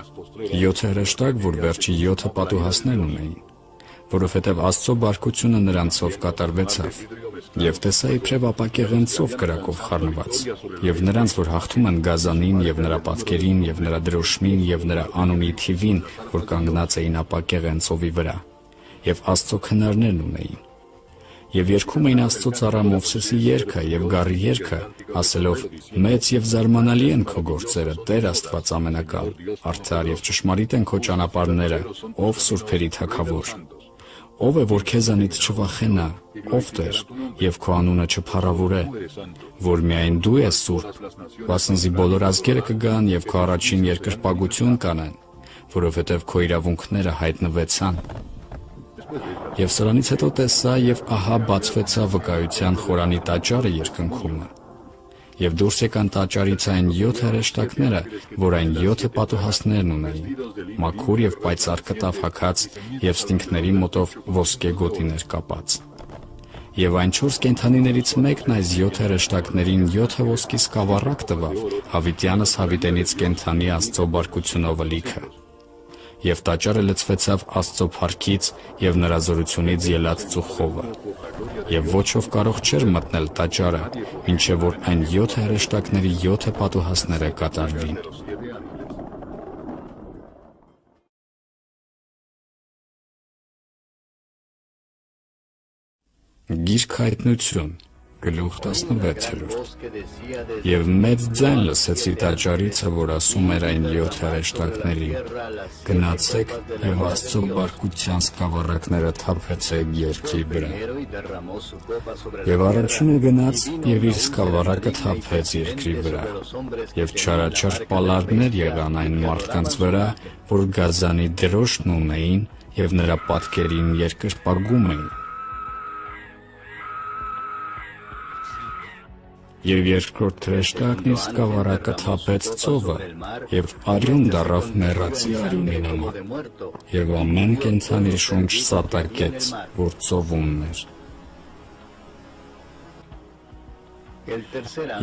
7 հրեշտակ, որ վերջի 7 պատուհասներն ունեին, որովհետև Աստծո բարկությունը նրանցով կատարվեցավ, եւ տեսա իբրև ապակեղեն ծով կրակով խառնված, եւ նրանց, որ հաղթում են գազանին եւ նրա պատկերին եւ նրա դրոշմին եւ նրա անունի թիվին, որ կանգնած էին ապակեղեն ծովի վրա, եւ Աստծո քնարներն ունեին։ Եվ երգում էին Աստծո ծառա Մովսեսի երգը եւ գառի երգը, ասելով. «Մեծ եւ զարմանալի են քո գործերը, Տեր Աստված ամենակալ, արդար եւ ճշմարիտ են քո ճանապարհները, ով սուրբերի Թագավոր։ Ով է, որ քեզանից չվախենա, ով Տեր, եւ քո անունը չփառավորե, որ միայն դու ես սուրբ, վասնզի բոլոր ազգերը կգան եւ քո առաջին երկրպագություն կանեն, որովհետեւ քո իրավունքները հայտնվեցան»։ Եվ սրանից հետո տեսա, եւ ահա բացվեցավ վկայության խորանի տաճարը երկնքումը, եւ դուրս եկան տաճարից այն 7 հրեշտակները, որ այն 7 պատուհասներն ունեին, մաքուր եւ պայծառ կտավ հագած եւ ստինքների մոտով ոսկե գոտիներ կապած։ Եվ այն 4 կենդանիներից մեկն այս 7 հրեշտակներին 7 ոսկի սկավառակ տվավ, հավիտյանս հավիտենից կենդանի Աստծո բարկությունով լիքը։ Եվ տաճարը լցվեցավ Աստծո փառքից եւ նրա զորությունից ելած ծուխովը։ Եվ ոչ ով կարող չէր մտնել տաճարը, մինչև որ այն 7 հրեշտակների 7 պատուհասները կատարվին։ Գիրք հայտնություն, գլուխ 16 Եվ մեծ ձայն լսեցի տաճարիցը, որ ասում էր այն 7 հրեշտակներին. գնացեք և Աստծո բարկության սկավառակները թափեցեք երկրի վրա։ Եվ առաջինը գնաց և իր սկավառակը թափեց երկրի վրա, և չարաչար պալարներ եղան այն մարդկանց վրա, որ գազանի դրոշն ունեին և նրա պատկերին երկրպագում էին։ Եվ երկրորդ հրեշտակն իր սկավառակը թափեց ծովը, և արյուն դառավ մեռածի արյունի նման, և ամեն կենդանի շունչ սատակեց, որ ծովում էր։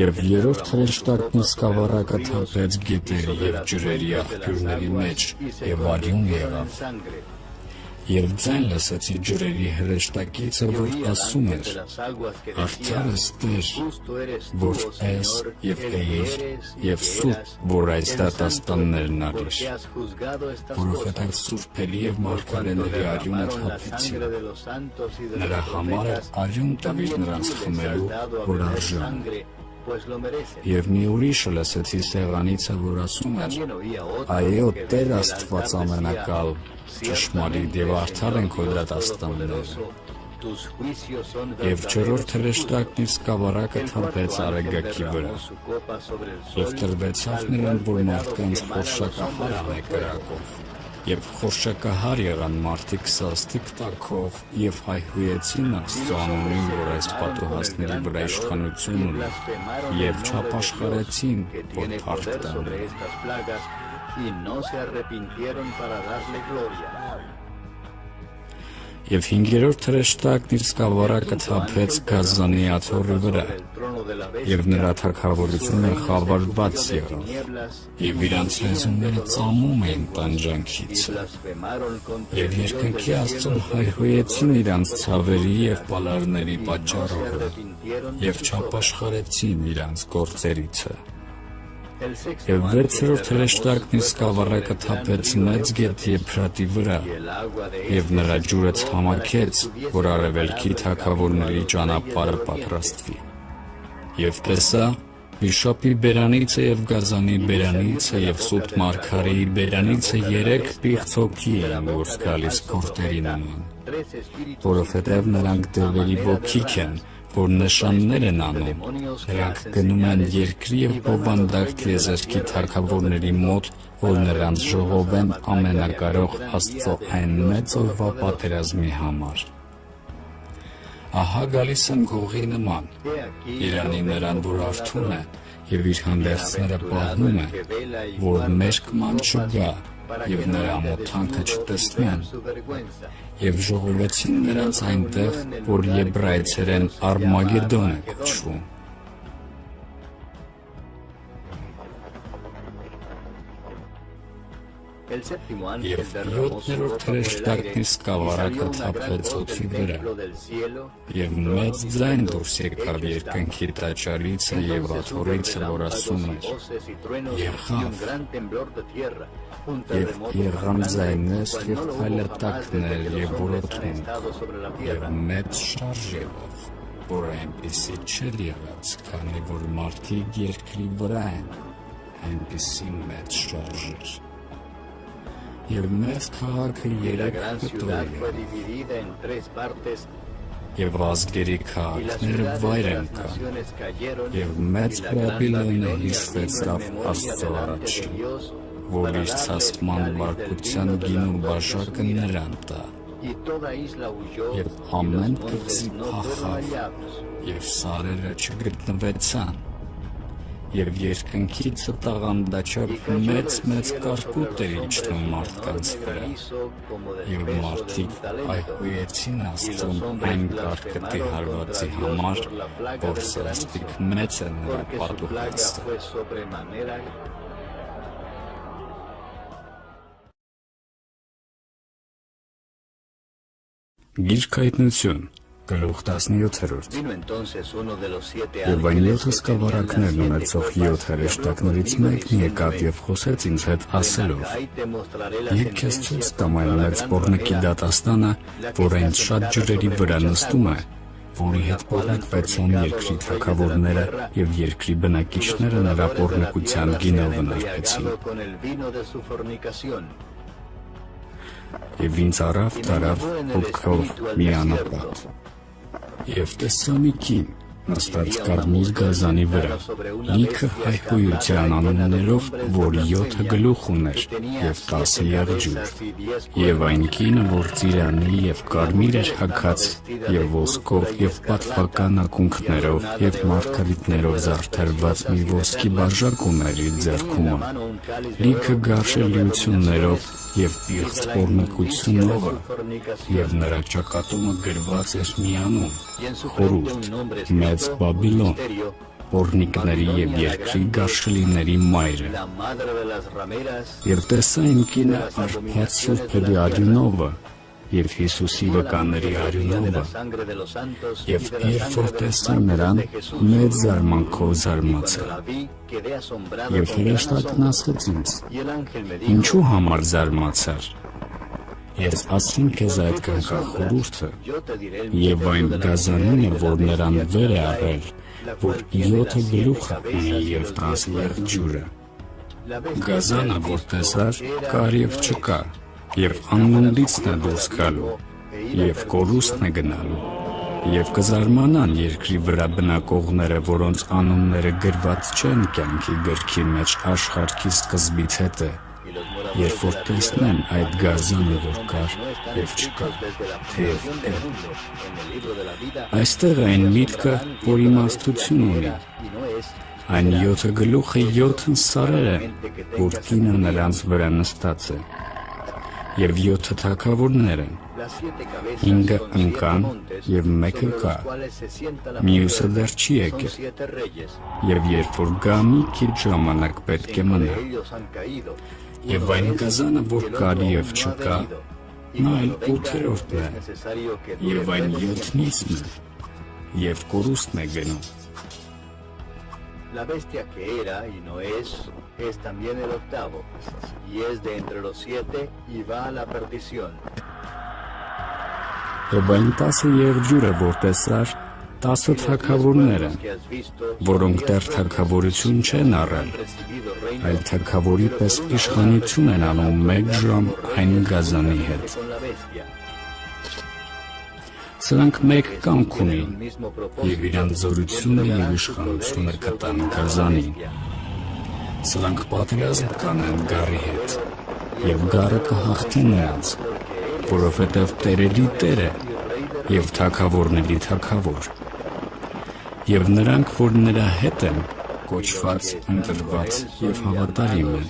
Եվ երրորդ հրեշտակն իր սկավառակը թափեց գետերի և ջրերի աղբյուրների մեջ, և արյուն եղավ։ Եվ ձայն լսեցի ջրերի հրեշտակիցը, որ ասում էր. արդար ես Տեր, որ ես և էիր, և սուրբ, որ այս դատաստաններն արիր, որովհետև սուրբերի և մարգարեների արյունը թափեցին, նրա համար արյուն տվիր նրանց խմելու, որ արժան է։ Եվ մի ուրիշը լսեցի սեղանիցը, որ ասում էր. այո, Տեր Աստված ամենակալ, ճշմարիտ և արդար են քո դատաստանները։ Եվ չորրորդ հրեշտակն իր սկավառակը թափեց արեգակի վրա, և տրվեցավ նրան, որ մարդկանց խորշակահար անե կրակով, և խորշակահար եղան մարդիկ սաստիկ տակով, և հայհոյեցին Աստծո անունին, որ այս պատուհասների վրա իշխանություն ունի, և չապաշխարեցին, որ փառք տան նրան։ Եվ հինգերորդ հրեշտակն իր սկավառակը թափեց գազանի աթոռի վրա, և նրա թագավորությունը խավարված եղավ, և իրանց լեզուները ծամում էին տանջանքիցը, և երկնքի Աստծուն հայհոյեցին իրանց ցավերի և պալարների պատճառով, և չապաշխարեցին իրանց գործերիցը։ Եվ վեցերորդ հրեշտակն իր սկավառակը թափեց մեծ գետ Եփրատի վրա, և նրա ջուրը ցամաքեց, որ արևելքի թագավորների ճանապարհը պատրաստվի։ Եվ տեսա, վիշապի բերանիցը և գազանի բերանիցը և սուտ մարգարեի բերանիցը 3 պիղծ հոգի էին դուրս գալիս քորտերի նման, որովհետև նրանք դևերի ոգիք են, որ նշաններ են անում, նրանք գնում են երկրի և բովանդակ տիեզերքի թագավորների մոտ, որ նրանց ժողովեն ամենակարող Աստծո այն մեծ օրվա պատերազմի համար։ Ահա գալիս եմ գողի նման, Իրանի նրան, որ արթուն է, և իր հանդերձները պահում է, որ մերկման չգա, և նրա մոթանքը չտեսնեն, և ժողովեցին նրանց այնտեղ, որ եբրայեցերեն Արմագեդոն է կոչվում։ Եվ յոթներորդ հրեշտակն իր սկավառակը թափեց օդի վրա, և մեծ ձայն դուրս եկավ երկնքի տաճարիցը և աթոռիցը, որ ասում էր. եղավ, և եղան ձայներ և փայլատակներ և որոթմունք, և մեծ շարժ եղավ, որ այնպիսի չէր եղած, քանի որ մարդիկ երկրի վրա են, այնպիսի մեծ շարժ էր։ Եվ մեծ քաղաքը 3 կտոր եղավ, և ազգերի քաղաքները վայր ընկան, և մեծ Բաբիլոնը հիշվեցավ Աստծո առաջին, որ իր ցասման բարկության գինու բաժակը նրան տա, և ամեն կղզի փախավ, և սարերը չգտնվեցան, և երկնքիցը տաղանդաչափ մեծ կարկուտ էր իջնում մարդկանց վրա, և մարդիկ հայհոյեցին Աստծուն այն կարկտի հարվածի համար, որ սաստիկ մեծ է նրա պատուհասը։ Գիրք հայտնություն, գլուխ 17 Եվ այն 7 սկավառակներն ունեցող 7 հրեշտակներից մեկն եկավ և խոսեց ինձ հետ ասելով. Եկ քեզ ցույց տամ այն մեծ բորնիկի դատաստանը, որ այն շատ ջրերի վրա նստում է, որի հետ պոռնկվեցան երկրի թագավորները և երկրի բնակիչները նրա պոռնկության գինով նրբեցին։ Եվ ինձ առավ տարավ հոգով մի անապատ, և տեսա մի կին նստած կարմիր գազանի վրա, լիքը հայհոյության անուններով, որ 7 գլուխ ուներ և 10 եղջյուր, և այն կինը, որ ծիրանի և կարմիր էր հագած, և ոսկով և պատվական ակունքներով և մարգարիտներով զարդարված մի ոսկի բաժակ ուներ իր ձեռքումը, լիքը գարշելիություններով և պիղծ պոռնկությունով, և նրա ճակատումը գրված էր մի անուն՝ խորհուրդ, մեծ Բաբիլոն, պոռնիկների և երկրի գարշելիների մայրը։ Եվ տեսա իմ կինը արփած սուրբերի արյունովը և Հիսուսի վկաների արյունովը, և երբ որ տեսա նրան, մեծ զարմանքով զարմացա։ Եվ հրեշտակն ասեց ինձ. «Ինչու համար զարմացար։ Ես ասեմ քեզ այդ կնքախորհուրդը և այն գազանինը, որ նրան վեր է առել, որ 7 գլուխ ունի և 10 եղջյուրը։ Գազանը, որ տեսար, կար և չկա, և անննդիցն է դուրս գալու, և կորուստն է գնալու, և կզարմանան երկրի վրա բնակողները, որոնց անունները գրված չեն կյանքի գրքի մեջ աշխարհի սկզբից հետը, երբ որ տեսնեն այդ գազանը, որ կար և չկա, թեև է։ Այստեղ այն միտքը, որ իմաստություն ունի։ Այն 7 գլուխը 7 սարեր են, որ կինը նրանց վրա նստած է, և 7 թագավորներ են, 5 ընկան և 1 կա, մյուսը դեռ չի եկել, և երբ որ գա մի քիչ ժամանակ պետք է մնա։ Եվ այն գազանը, որ կար և չկա, նա այլ 8-րդն է, և այն 7-նիցն է, և կորուստն է գնում։ La bestia que era y no es también el 8º, y es de entre los 7 y va a la perdición. Եվ այն 10 եղջյուրը, որ տեսար, 10 թագավորներ են, որոնք դեռ թագավորություն չեն առել, այլ թագավորի պես իշխանություն են անում 1 ժամ այն գազանի հետ։ Սրանք 1 կամք ունին, և իրանց զորությունը և իշխանությունը կտան գազանին։ Սրանք պատերազմ կանեն գառի հետ, և գառը կհաղթի նրանց, որովհետև տերերի Տեր է և թագավորների թագավոր։ Եվ նրանք, որ նրա հետ են, կոչված, ընտրված և հավատարիմ են։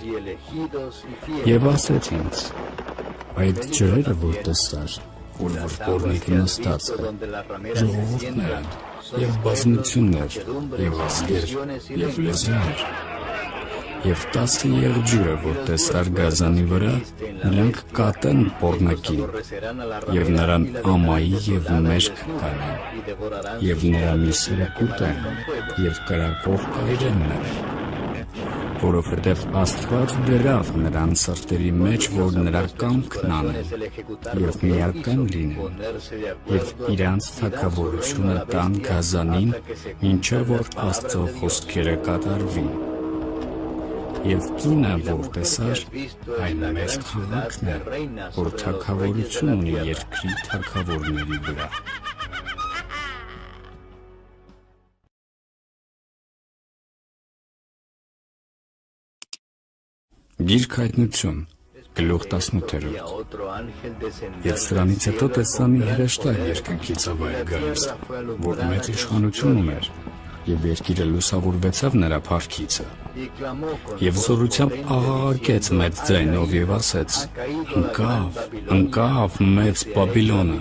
Եվ ասեց ինձ. այդ ջրերը, որ տեսար, որ պոռնիկը նստած է, ժողովուրդներ են, և բազմություններ, և ազգեր, և լեզուներ։ Եվ 10 եղջյուրը, որ տեսար գազանի վրա, նրանք կատեն պոռնակին, և նրան ամայի և մերկ կանեն, և նրա միսերը կուտեն, և կրակով կայրեն նրան, որովհետև Աստված դրավ նրան սրտերի մեջ, որ նրա կամքն անեն, և միական լինեն, և իրանց թագավորությունը տան գազանին, մինչև որ Աստծո խոսքերը կատարվին։ Եվ կինը, որ տեսար, այն մեծ քաղաքն է, որ թագավորություն ունի երկրի թագավորների վրա։ Գիրք Հայտնություն, գլուխ 18։ Եվ սրանից հետո տեսա մի հրեշտակ երկնքից ավայր գալիս, որ մեծ իշխանություն ուներ, և երկիրը լուսավորվեցավ նրա փառքիցը։ Եվ զորությամբ աղաղակեց մեծ ձայնով և ասեց. «Ընկավ, ընկավ մեծ Բաբիլոնը,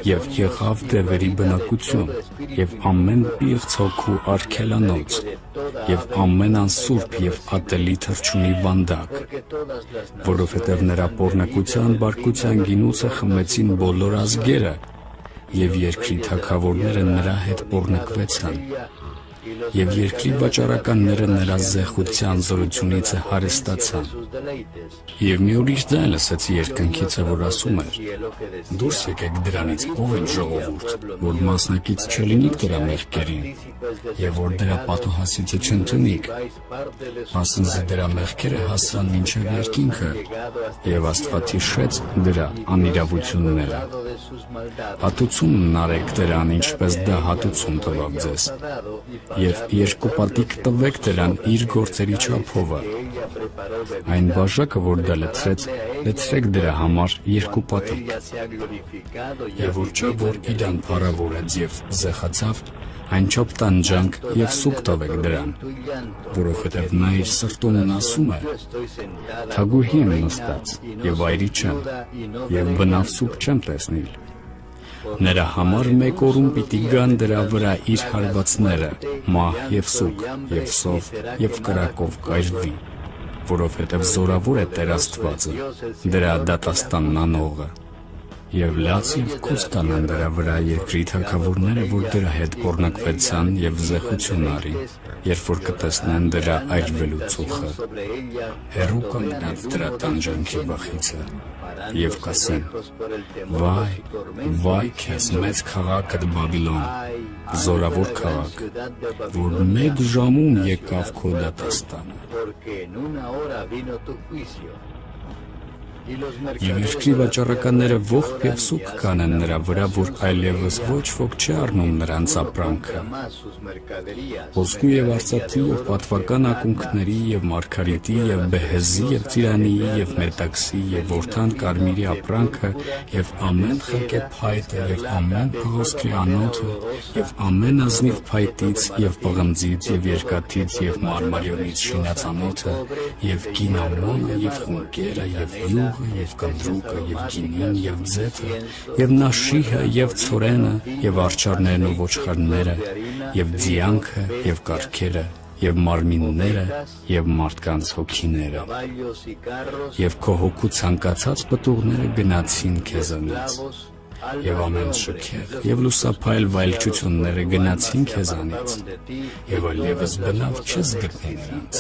և եղավ դևերի բնակություն, և ամեն պիղծ հոգու արգելանոց, և ամեն անսուրբ և ատելի թռչունի վանդակ, որովհետև նրա պոռնկության բարկության գինուցը խմեցին բոլոր ազգերը, և երկրի թագավորները նրա հետ պոռնկվեցան, Եվ երկրի վաճառականները նրա զեղության զորությունից հարստացան։ Եվ մի ուրիշ ձայն լսեցի երկնքիցը, որ ասում էր. «Դուրս եկեք դրանից, ով են ժողովուրդ, որ մասնակից չլինիք դրա մեղքերին, եւ որ դրա պատոհասիցը չընդունիք, ասենզի դրա մեղքերը հասան մինչև երկինքը, եւ Աստված հիշեց դրա անիրավությունները։ Հատուցումն արեք դրան, ինչպես դա հատուցում տվավ ձեզ, եւ երկու պատիկ տվեք դրան իր գործերի չափովը։ Այն բաժակը, որ դա լցրեք դրա համար երկու պատիկ։ Եվ որ չէ, որ իրան փառավորեց եւ զեղացավ, այն չափ տանջանք եւ սուգ տվեք դրան, որովհետեւ նա իր սրտումն ասում է. թագուհի եմ նստած եւ այրի չեմ, եւ բնավ սուգ չեմ տեսնիլ։ Նրա համար մեկ օրում պիտի գան դրա վրա իր հարվածները, մահ եւ սուգ, եւ սով, եւ կրակով կայրվի, որովհետեւ զորավոր է Տեր Աստվածը, դրա դատաստանն անողը։ Եվ լաց եւ կուս կանան դրա վրա երկրի թագավորները, որ դրա հետ կորնակվեցան եւ զեղություն արին, երբ որ կտեսնեն դրա այրվելու ծուխը։ Հեռու կանգնած դրա տանջանքի վախիցը եւ կասեն. Վայ, վայ քեզ մեծ քաղաքը Բաբիլոն, զորավոր քաղաք, որ մեկ ժամում եկավ քո դատաստանը։ Եվ երկրի վաճառականները ողբ եւ սուգ կանեն նրա վրա, որ այլևս ոչ ոք չի առնում նրանց ապրանքը։ Ոսկու եւ արծաթի եւ պատվական ակունքների եւ մարգարիտի եւ բեհեզի եւ ծիրանիի եւ մետաքսի եւ որդան կարմիրի ապրանքը եւ ամեն խնկե փայտը եւ ամեն փղոսկրի անոթը եւ ամեն ազնիվ փայտից եւ պղնձից եւ երկաթից եւ մարմարիոնից շինած անոթը եւ գինամոնը եւ խունկերը եւ յուղը եւ կնդրուկը եւ գինին եւ ձեթը եւ նաշիհը եւ ցորենը եւ արչարներն ու ոչխարները եւ ձիանքը եւ կառքերը եւ մարմինները եւ մարդկանց հոգիները եւ քո հոգու ցանկացած պտուղները գնացին քեզանից եւ ամեն շքեղ եւ լուսափայլ վայելչությունները գնացին քեզանից եւ այլևս բնավ չես գտնի նրանց։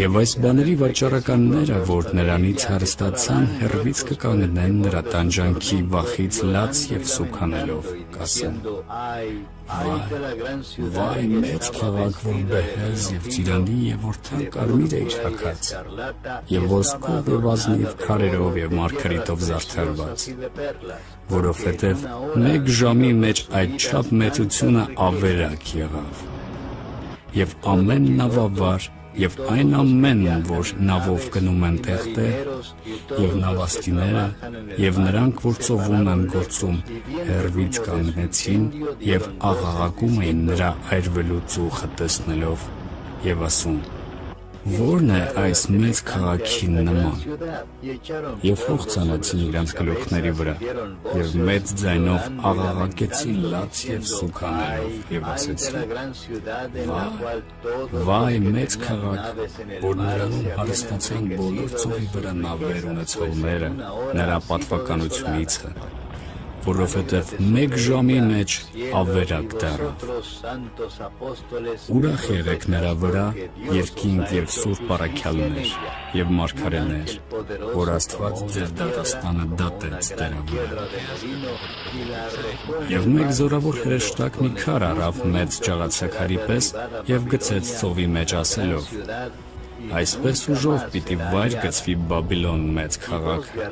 Եվ այս բաների վաճառականները, որ նրանից հարստացան, հեռվից կկանգնեն նրա տանջանքի վախից լաց եւ սուգանելով, կասեն. Վայ, մեծ քաղաք, որ բեհեզ եւ ծիրանի եւ որդան կարմիր է իր հագած, եւ ոսկով եւ ազնիվ քարերով եւ մարգարիտով զարդարված, որովհետեւ մեկ ժամի մեջ այդչափ մեծությունը ավերակ եղավ, եւ ամեն նավավար եւ այն ամենն, որ նավով գնում են տեղ-տեղ, եւ նավաստիները, եւ նրանք, որ ծովում են գործում, հեռվից կանգնեցին եւ աղաղակում էին նրա այրվելու ծուխը տեսնելով եւ ասում. Որն է այս մեծ քաղաքին նման։ Եվ հող ցանեցին իրանց գլուխների վրա եւ մեծ ձայնով աղաղակեցին լաց եւ սուգանելով եւ ասեցին. Վայ, մեծ քաղաք, որ նրանում հարստացան բոլոր ծովի վրա նավեր ունեցողները, նրա պատվականությունիցը, որովհետև մեկ ժամի մեջ ավերակ դառավ։ Ուրախ եղեք նրա վրա, երկինք եւ սուրբ առաքյալներ եւ մարգարեներ, որ Աստված ձեր դատաստանը դատեց դրա վրա։ Եվ մեկ զորավոր հրեշտակ մի քար առավ մեծ ճաղացաքարի պես եւ գցեց ծովի մեջ ասելով. Այսպես ուժով պիտի վայր գցվի Բաբիլոն մեծ քաղաքը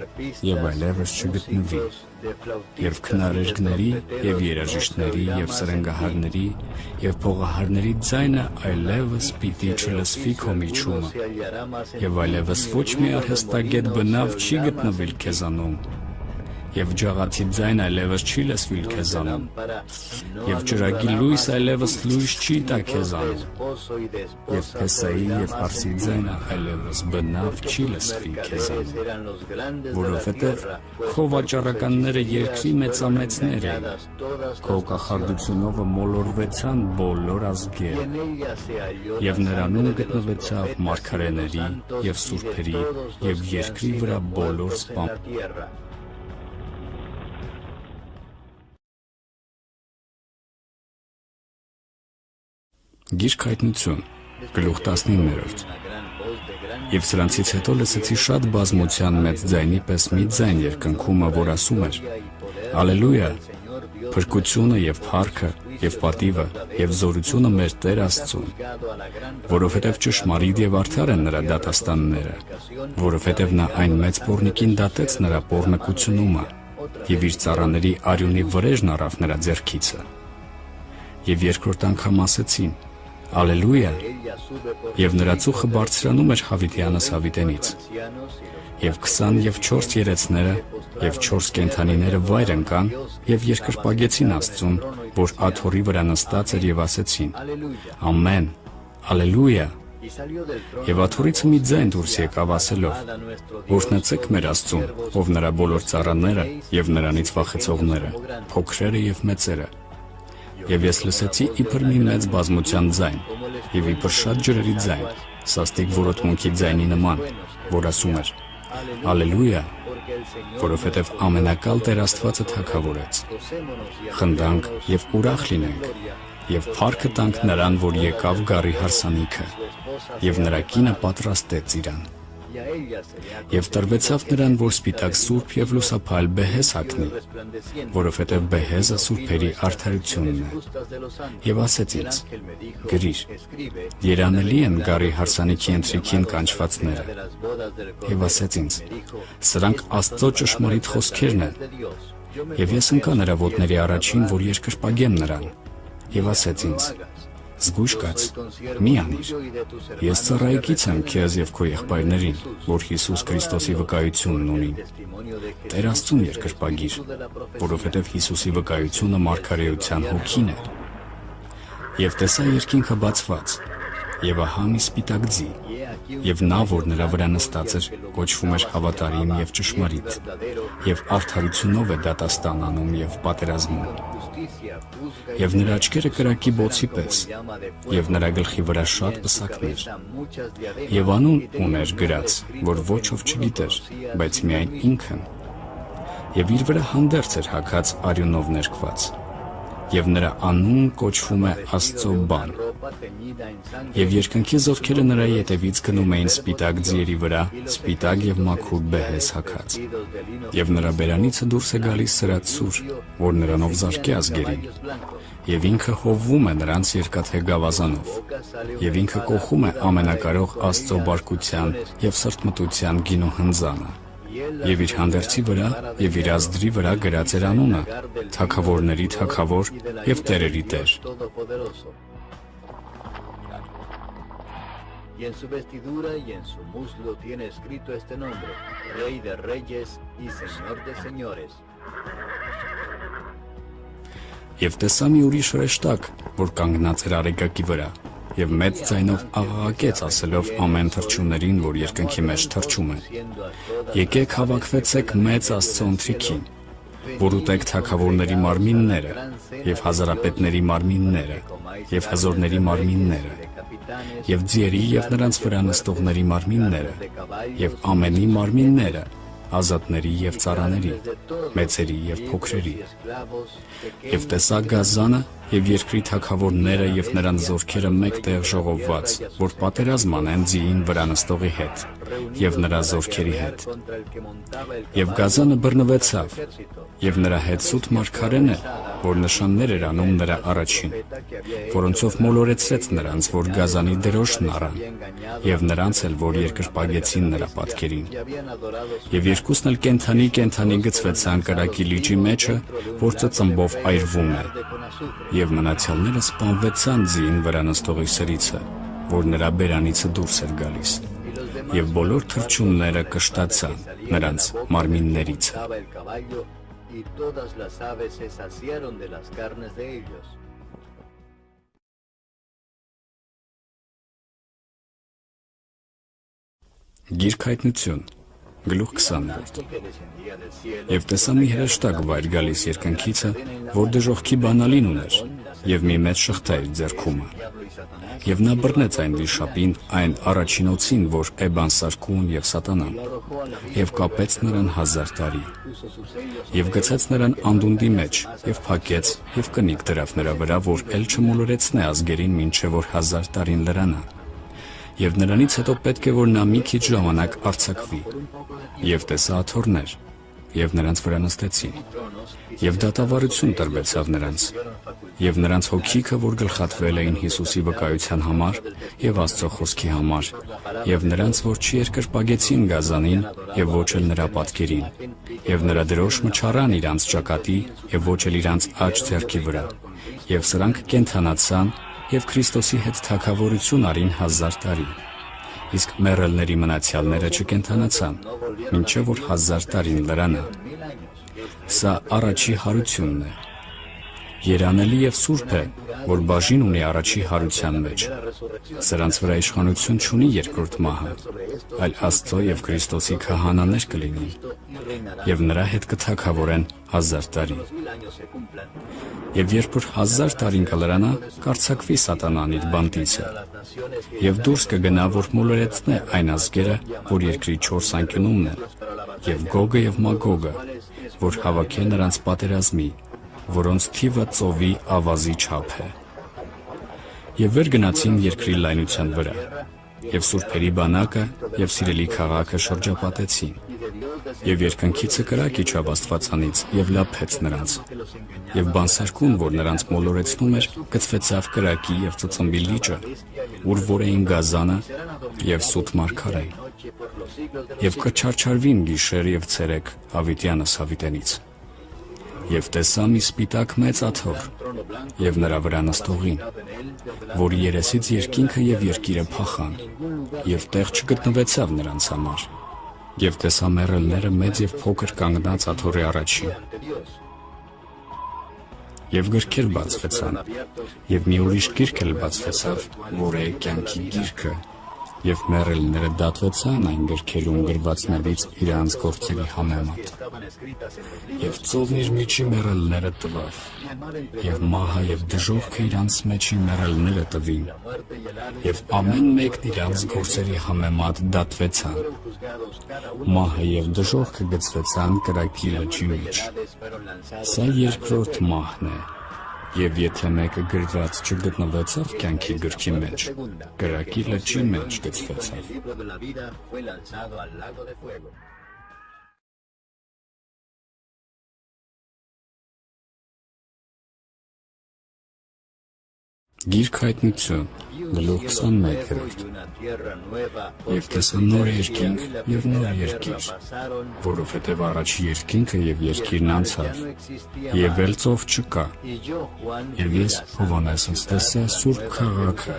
եւ այլևս չգտնվի, եւ քնարերգների եւ երաժիշտների եւ սրենգահարների եւ փողահարների ձայնը այլևս պիտի չլսվի քո միջումը, եւ այլևս ոչ մի արհեստագետ բնավ չի գտնվել քեզանում, եւ ջաղացի ձայն այլևս չի լսվիլ քեզանում, եւ ճրագի լույս այլևս լույս չի տա քեզանում, եւ Փեսայի եւ Հարսի ձայնը այլևս բնավ չի լսվի քեզանում, որովհետեւ քո վաճառականները երկրի մեծամեծներ են, քո կախարդությունով մոլորվեցան բոլոր ազգերը, եւ նրանում գտնվեցավ մարգարեների եւ սուրբերի եւ երկրի վրա բոլոր սպան։ Գիրք հայտնություն, գլուխ 19-րդ։ Եվ սրանցից հետո լսեցի շատ բազմության մեծ ձայնի պես մի ձայն երկնքումը, որ ասում էր. Ալելույա, փրկությունը եւ փառքը եւ պատիվը եւ զորությունը մեր Տեր Աստծուն, որովհետեւ ճշմարիտ եւ արդար են նրա դատաստանները, որովհետեւ նա այն մեծ պոռնիկին դատեց նրա պոռնկությունումը եւ իր ծառաների արյունի վրեժն առավ նրա ձեռքիցը։ Եվ երկրորդ անգամ ասեցին. Ալելույա, եւ նրա ծուխը բարձրանում էր Հավիտյանս Հավիտենից, եւ 24 երեցները եւ 4 կենդանիները վայր ընկան եւ երկրպագեցին Աստծուն, որ աթոռի վրա նստած էր եւ ասեցին. Ամեն, Ալելույա։ Եվ աթոռիցը մի ձայն դուրս եկավ ասելով. Օրհնեցեք մեր Աստծուն, ով նրա բոլոր ծառաները եւ նրանից վախեցողները, փոքրերը եւ մեծերը։ Եվ ես լսեցի իբր մի մեծ բազմության ձայն, եւ իբր շատ ջրերի ձայն, սաստիկ որոտմունքի ձայնի նման, որ ասում էր. Ալելույա, որովհետև ամենակալ Տեր Աստվածը թագավորեց։ Խնդանք եւ ուրախ լինենք, եւ փառքը տանք նրան, որ եկավ գառի հարսանիքը, եւ նրա կինը պատրաստեց իրան։ Եվ տրվեցավ նրան, որ սպիտակ սուրբ եւ լուսափայլ բեհեզ հագնի, որովհետև բեհեզը սուրբերի արդարությունն է։ Եվ ասեց ինձ. գրիր, երանելի են գառի հարսանիքի ընթրիքին կանչվածները։ Եվ ասեց ինձ. սրանք Աստծո ճշմարիտ խոսքերն են։ Եվ ես ընկա նրա ոտների առաջին, որ երկրպագեմ նրան։ Եվ ասեց ինձ. զգույշ կաց, մի անիր։ Ես ծառայիկից եմ քեզ եւ քո եղբայրներին, որ Հիսուս Քրիստոսի վկայությունն ունին։ Տեր Աստծուն երկրպագիր, որովհետև Հիսուսի վկայությունը մարգարեության հոգին է։ Եվ տեսա երկինքը բացված, եւ ահա մի սպիտակ ձի, եւ նա, որ նրա վրա նստած էր, կոչվում էր հավատարիմ եւ ճշմարիտ, եւ արդարությունով է դատաստան անում եւ պատերազմում։ Եվ նրա աչքերը կրակի բոցի պես, եւ նրա գլխի վրա շատ պսակներ, եւ անուն ուներ գրած, որ ոչ ով չգիտեր, բայց միայն ինքն, եւ իր վրա հանդերձ էր հագած արյունով ներկված, եւ նրա անուն կոչվում է Աստծո բան։ Եվ երկնքի զորքերը նրա ետևից գնում էին սպիտակ ձիերի վրա, սպիտակ եւ մաքուր բեհեզ հագած։ Եվ նրա բերանիցը դուրս է գալիս սրած սուր, որ նրանով զարկե ազգերին։ Եվ ինքը հովվում է նրանց երկաթե գավազանով։ Եվ ինքը կոխում է ամենակարող Աստծո բարկության եւ սրտմտության գինու հնձանը։ Եվ իր հանդերձի վրա եւ իր ազդրի վրա գրած էր անունը, թագավորների թագավոր եւ տերերի տեր։ Y en su vestidura y en su muslo tiene escrito este nombre, Rey de Reyes y Señor de Señores. Եվ տեսա մի ուրիշ հրեշտակ, որ կանգնած էր արեգակի վրա, եւ մեծ ձայնով աղաղակեց, ասելով ամեն թռչուններին, որ երկնքի մեջ թռչում են. Եկեք հավաքվեցեք մեծ Աստծո ընթրիքին, որ ուտեք թագավորների մարմինները, եւ հազարապետների մարմինները, եւ հզորների մարմինները, եւ ձիերի եւ նրանց վրա նստողների մարմինները, եւ ամենի մարմինները, ազատների եւ ծառաների, մեծերի եւ փոքրերի։ Եվ տեսա գազանը եւ երկրի թագավորները եւ նրանց զորքերը մեկտեղ ժողովված, որ պատերազմ անեն ձիին վրա նստողի հետ եւ նրա զորքերի հետ։ Եվ գազանը բռնվեցավ, եւ նրա հետ սուտ մարգարեն է, որ նշաններ էր անում նրա առաջին, որոնցով մոլորեցրեց նրանց, որ գազանի դրոշն առան, եւ նրանց էլ, որ երկրպագեցին նրա պատկերին։ Եվ երկուսն էլ կենթանի գցվեցան կրակի լիճի մեջը, որ ծծմբով այրվում է, եւ մնացյալները սպանվեցան ձիին վրա նստողի սրիցը, որ նրա բերանիցը դուրս էր գալիս, եւ բոլոր թռչունները կշտացան նրանց մարմիններից։ Y todas las aves se saciaron de las carnes de ellos. Գիրք հայտնություն, Գլուխ 20-րդ։ Եվ տեսա մի հրեշտակ վայր գալիս երկնքիցը, որ դժոխքի բանալին ուներ, եւ մի մեծ շղթա իր ձեռքումը։ Եվ նա բռնեց այն վիշապին, այն առաջինոցին, որ Էբան սարկուն եւ Սատանան, եւ կապեց նրան 1000 տարի։ Եվ գցեց նրան անդունդի մեջ, եւ փակեց, եւ կնիկ դրավ նրա վրա, որ էլ չմոլորեցնե ազգերին, մինչեւ որ 1000 տարին լրանա։ Եվ նրանից հետո պետք է որ նա մի քիչ ժամանակ արձակվի։ Եվ տեսա աթոռներ, եւ նրանց վրա նստեցին։ Եվ դատավարություն տրվեցավ նրանց։ Եվ նրանց հոգիքը, որ գլխատվել էին Հիսուսի վկայության համար եւ Աստծո խոսքի համար, եւ նրանց, որ չի երկրպագեցին գազանին եւ ոչ էլ նրա պատկերին, եւ նրա դրոշը չառան իրանց ճակատի եւ ոչ էլ իրանց աջ ձեռքի վրա, եւ սրանք կենթանացան եւ Քրիստոսի հետ թագավորություն արին 1000 տարի։ Իսկ մեռելների մնացյալները չկենթանացան, մինչեւ որ 1000 տարին լրանա։ Սա առաջի հարությունն է։ Երանելի եւ սուրբ է, որ բաժին ունի առաջի հարության մեջ։ Սրանց վրա իշխանություն չունի երկրորդ մահը, այլ Աստծո եւ Քրիստոսի քահանաներ կլինին, եւ նրա հետ կթագավորեն 1000 տարի։ Եվ երբ որ 1000 տարին կլրանա, կարձակվի Սատանան իր բանտիցը, եւ դուրս կգնա, որ մոլորեցնե այն ազգերը, որ երկրի 4 անկյունումն են, եւ Գոգը եւ Մագոգը, որ հավաքե նրանց պատերազմի, որոնց թիվը ծովի ավազի չափ է։ Եվ վեր գնացին երկրի լայնության վրա, եւ սուրբերի բանակը եւ սիրելի քաղաքը շրջապատեցին, եւ երկնքիցը կրակ իջավ Աստվածանից եւ լափեց նրանց, եւ բանսարկուն, որ նրանց մոլորեցնում էր, գցվեցավ կրակի եւ ծծմբի լիճը, ուր որ էին գազանը եւ սուտ մարգարեն, եւ կչարչարվին գիշեր եւ ցերեկ հավիտյանս հավիտենից։ Եվ տեսա մի սպիտակ մեծ աթոռ, եւ նրա վրա նստողին, որի երեսից երկինքը եւ երկիրը փախան, եւ տեղ չգտնվեցավ նրանց համար։ Եվ տեսա մեռելները մեծ եւ փոքր կանգնած աթոռի առաջին։ Եվ գրքեր բացվեցան, եւ մի ուրիշ գիրք էլ բացվեցավ, որ է կյանքի գիրքը, եւ մեռելները դատվեցան այն գրքերում գրվածներից իրանց գործերի համեմատ։ Եվ ծովն իր միջի մեռելները տվավ, եւ մահը եւ դժոխքը իրանց մեջի մեռելները տվին, եւ ամեն մեկն իրանց գործերի համեմատ դատվեցան։ Մահը եւ դժոխքը գցվեցան կրակի լճի մեջ։ Սա երկրորդ մահն է։ Եվ եթե մեկը գրված չգտնվեցավ կյանքի գրքի մեջ, կրակի լճի մեջ գցվեցավ։ Գիրք հայտնություն, գլուխ 21-րդ։ Եվ տեսա նոր երկինք եւ նոր երկիր, որովհետեւ առաջի երկինքը եւ երկիրն անցավ, եւ էլ ծով չկա։ Եվ ես Հովհաննեսից տեսա Սուրբ քաղաքը,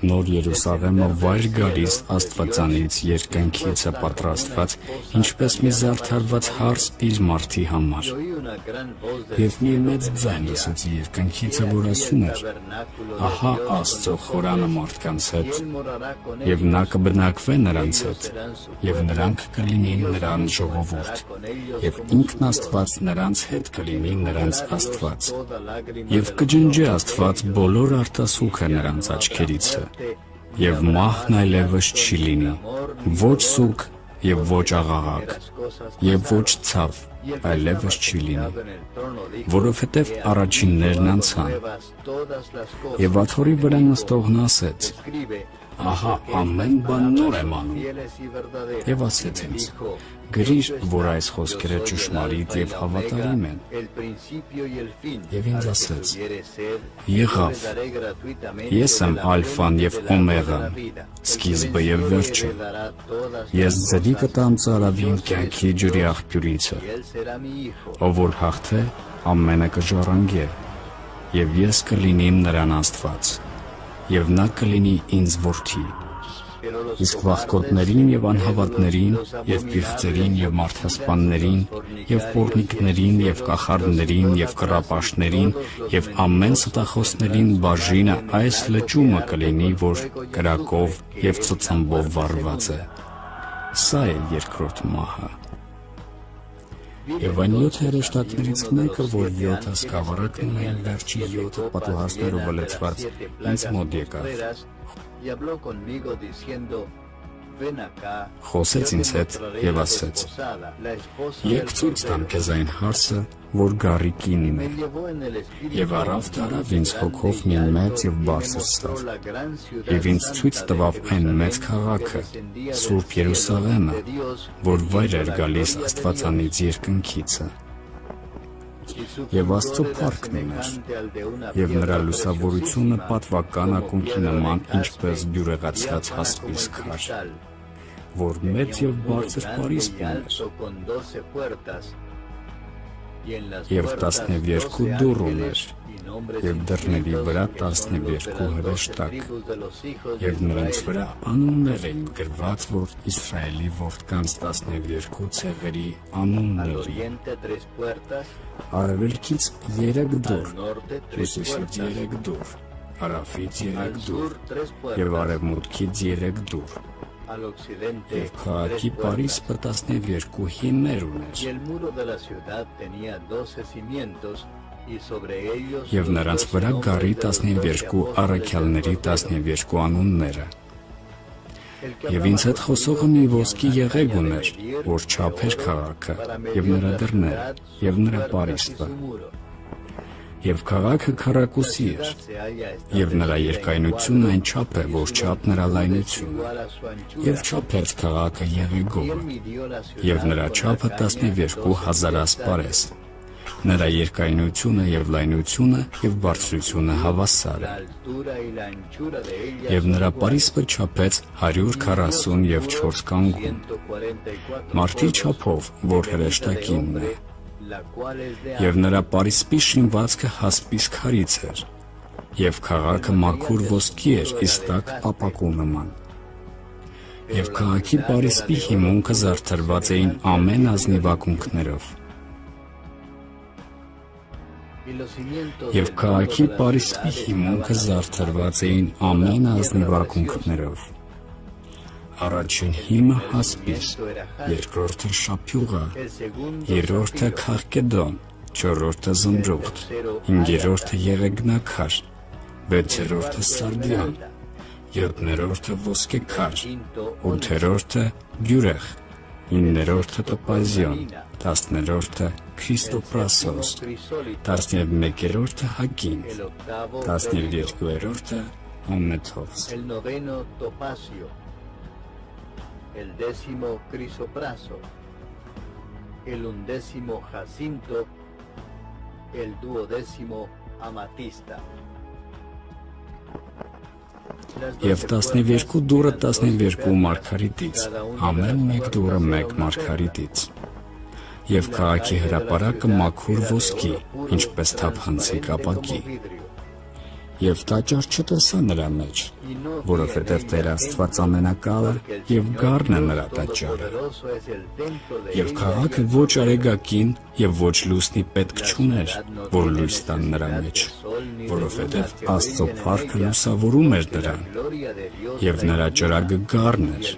նոր Երուսաղեմը վայր գալիս Աստվածանից երկնքիցը պատրաստված, ինչպես մի զարդարված հարս իր մարդի համար։ Եվ մի մեծ ձայն լսեցի երկնքիցը, որ ասում էր. Ահա Աստծո խորանը մարդկանց հետ, եւ նա կբնակվե նրանց հետ, եւ նրանք կլինին նրան ժողովուրդ, եւ ինքն Աստված նրանց հետ կլինի նրանց Աստված, եւ կջնջի Աստված բոլոր արտասուքը նրանց աչքերիցը, եւ մահն այլևս չի լինի, ոչ սուգ եւ ոչ աղաղակ, եւ ոչ ցավ, այլևս չի լինի, որովհետև առաջիններն անցան։ Եվ աթոռի վրա նստողն ասեց. Ահա ամեն բան նոր եմ անում։ Եվ ասեց ինձ. գրիր, որ այս խոսքերը ճշմարիտ եւ հավատարիմ են։ Եվ ինձ ասեց. եղավ, ես եմ ալֆան եւ օմեգան, սկիզբը եւ վերջը։ Ես ձեզի կտամ ծարավին կյանքի ջրի աղբյուրիցը, ով որ հաղթե, ամենը կժառանգե, եւ ես կլինիմ նրան Աստված, եւ նա կլինի ինձ որդի։ Իսկ վախկոտներին եւ անհավատներին, եւ պիղծերին եւ մարդասպաններին, եւ պոռնիկներին եւ կախարդներին եւ կռապաշտներին եւ ամեն ստախոսներին բաժինը այս լճումը կլինի, որ կրակով եւ ծծմբով վառված է։ Սա է երկրորդ մահը։ Եվ այն 7 հրեշտակներից մեկը, որ 7 սկավառակն ունեն վերջի 7 պատուհասներով լեցված, ինձ մոտ եկավ։ Խոսեց ինձ հետ և ասեց. «Եկ ցույց տամ քեզ այն հարսը, որ գառի կինն է»։ Եվ առավ տարավ ինձ հոգով մի մեծ և բարձր սար, և ինձ ցույց տվավ այն մեծ քաղաքը, Սուրբ Երուսաղեմը, որ վայր էր գալիս Աստվածանից երկնքիցը։ Եվ Աստծո փառքն ուներ, և նրա լուսավորությունը պատվական ակունքի նման, ինչպես բյուրեղացած հասպիս քար, որ մեծ և բարձր պարիսպ ուներ, և 12 դուռ ուներ, և դռների վրա 12 հրեշտակ, և նրանց վրա անուններ էին գրված, որ Իսրայելի որդկանց 12 ցեղերի անուններն։ Արևելքից 3 դուռ, հյուսիսից 3 դուռ, հարավից 3 դուռ, և արևմուտքից 3 դուռ։ Եվ քաղաքի պարիսպը 12 հիմներ ուներ, և նրանց վրա գառի 12 առաքյալների 12 անունները։ Եվ ինձ հետ խոսողը մի ոսկի եղեգ ուներ, որ չափեր քաղաքը, և նրա դռները, և նրա պարիսպը։ Եվ քաղաքը քառակուսի էր, և նրա երկայնությունն այն չափ է, որ չափ նրա լայնությունը, և չափեց քաղաքը եղեգովը, և նրա չափը 12,000 ասպարես, նրա երկայնությունը և լայնությունը և բարձրությունը հավասար է։ Եվ նրա պարիսպը չափեց 144 կանգուն, մարդի չափով, որ հրեշտակինն է։ Եվ նրա պարիսպի շինվածքը հասպիս քարից էր, և քաղաքը մաքուր ոսկի էր իստակ ապակու նման։ Եվ քաղաքի պարիսպի հիմունքը զարդարված էին ամեն ազնիվ ակունքներով։ Եվ քաղաքի պարիսպի հիմունքը զարդարված էին ամեն ազնիվ ակունքներով։ Առաջին հիմը հասպիս, երկրորդը շափյուղա, երրորդը քաղկեդոն, չորրորդը զմրուխտ, հինգերորդը եղեգնաքար, վեցերորդը սարդիան, յոթներորդը ոսկեքար, ութերորդը բյուրեղ, իններորդը տոպազիոն, 10-րդը քրիստոպրասոս, 11-րդը հագինդ, 12-րդը ամեթոս։ El 10º crisopraso, el 11º jacinto, el 12º amatista. Եվ 12 դուռը 12 մարգարիտից, ամեն մեկ դուռը մեկ մարգարիտից։ Եվ քաղաքի հրապարակը մաքուր ոսկի, ինչպես թափանցիկ ապակի։ Եվ տաճար չտեսա նրա մեջ, որովհետև Տեր Աստված ամենակալը և գառն է նրա տաճարը։ Եվ քաղաքը ոչ արեգակին և ոչ լուսնի պետք չուներ, որ լույս տան նրա մեջ, որովհետև Աստծո փառքը լուսավորում էր նրան, և նրա ճրագը գառն էր։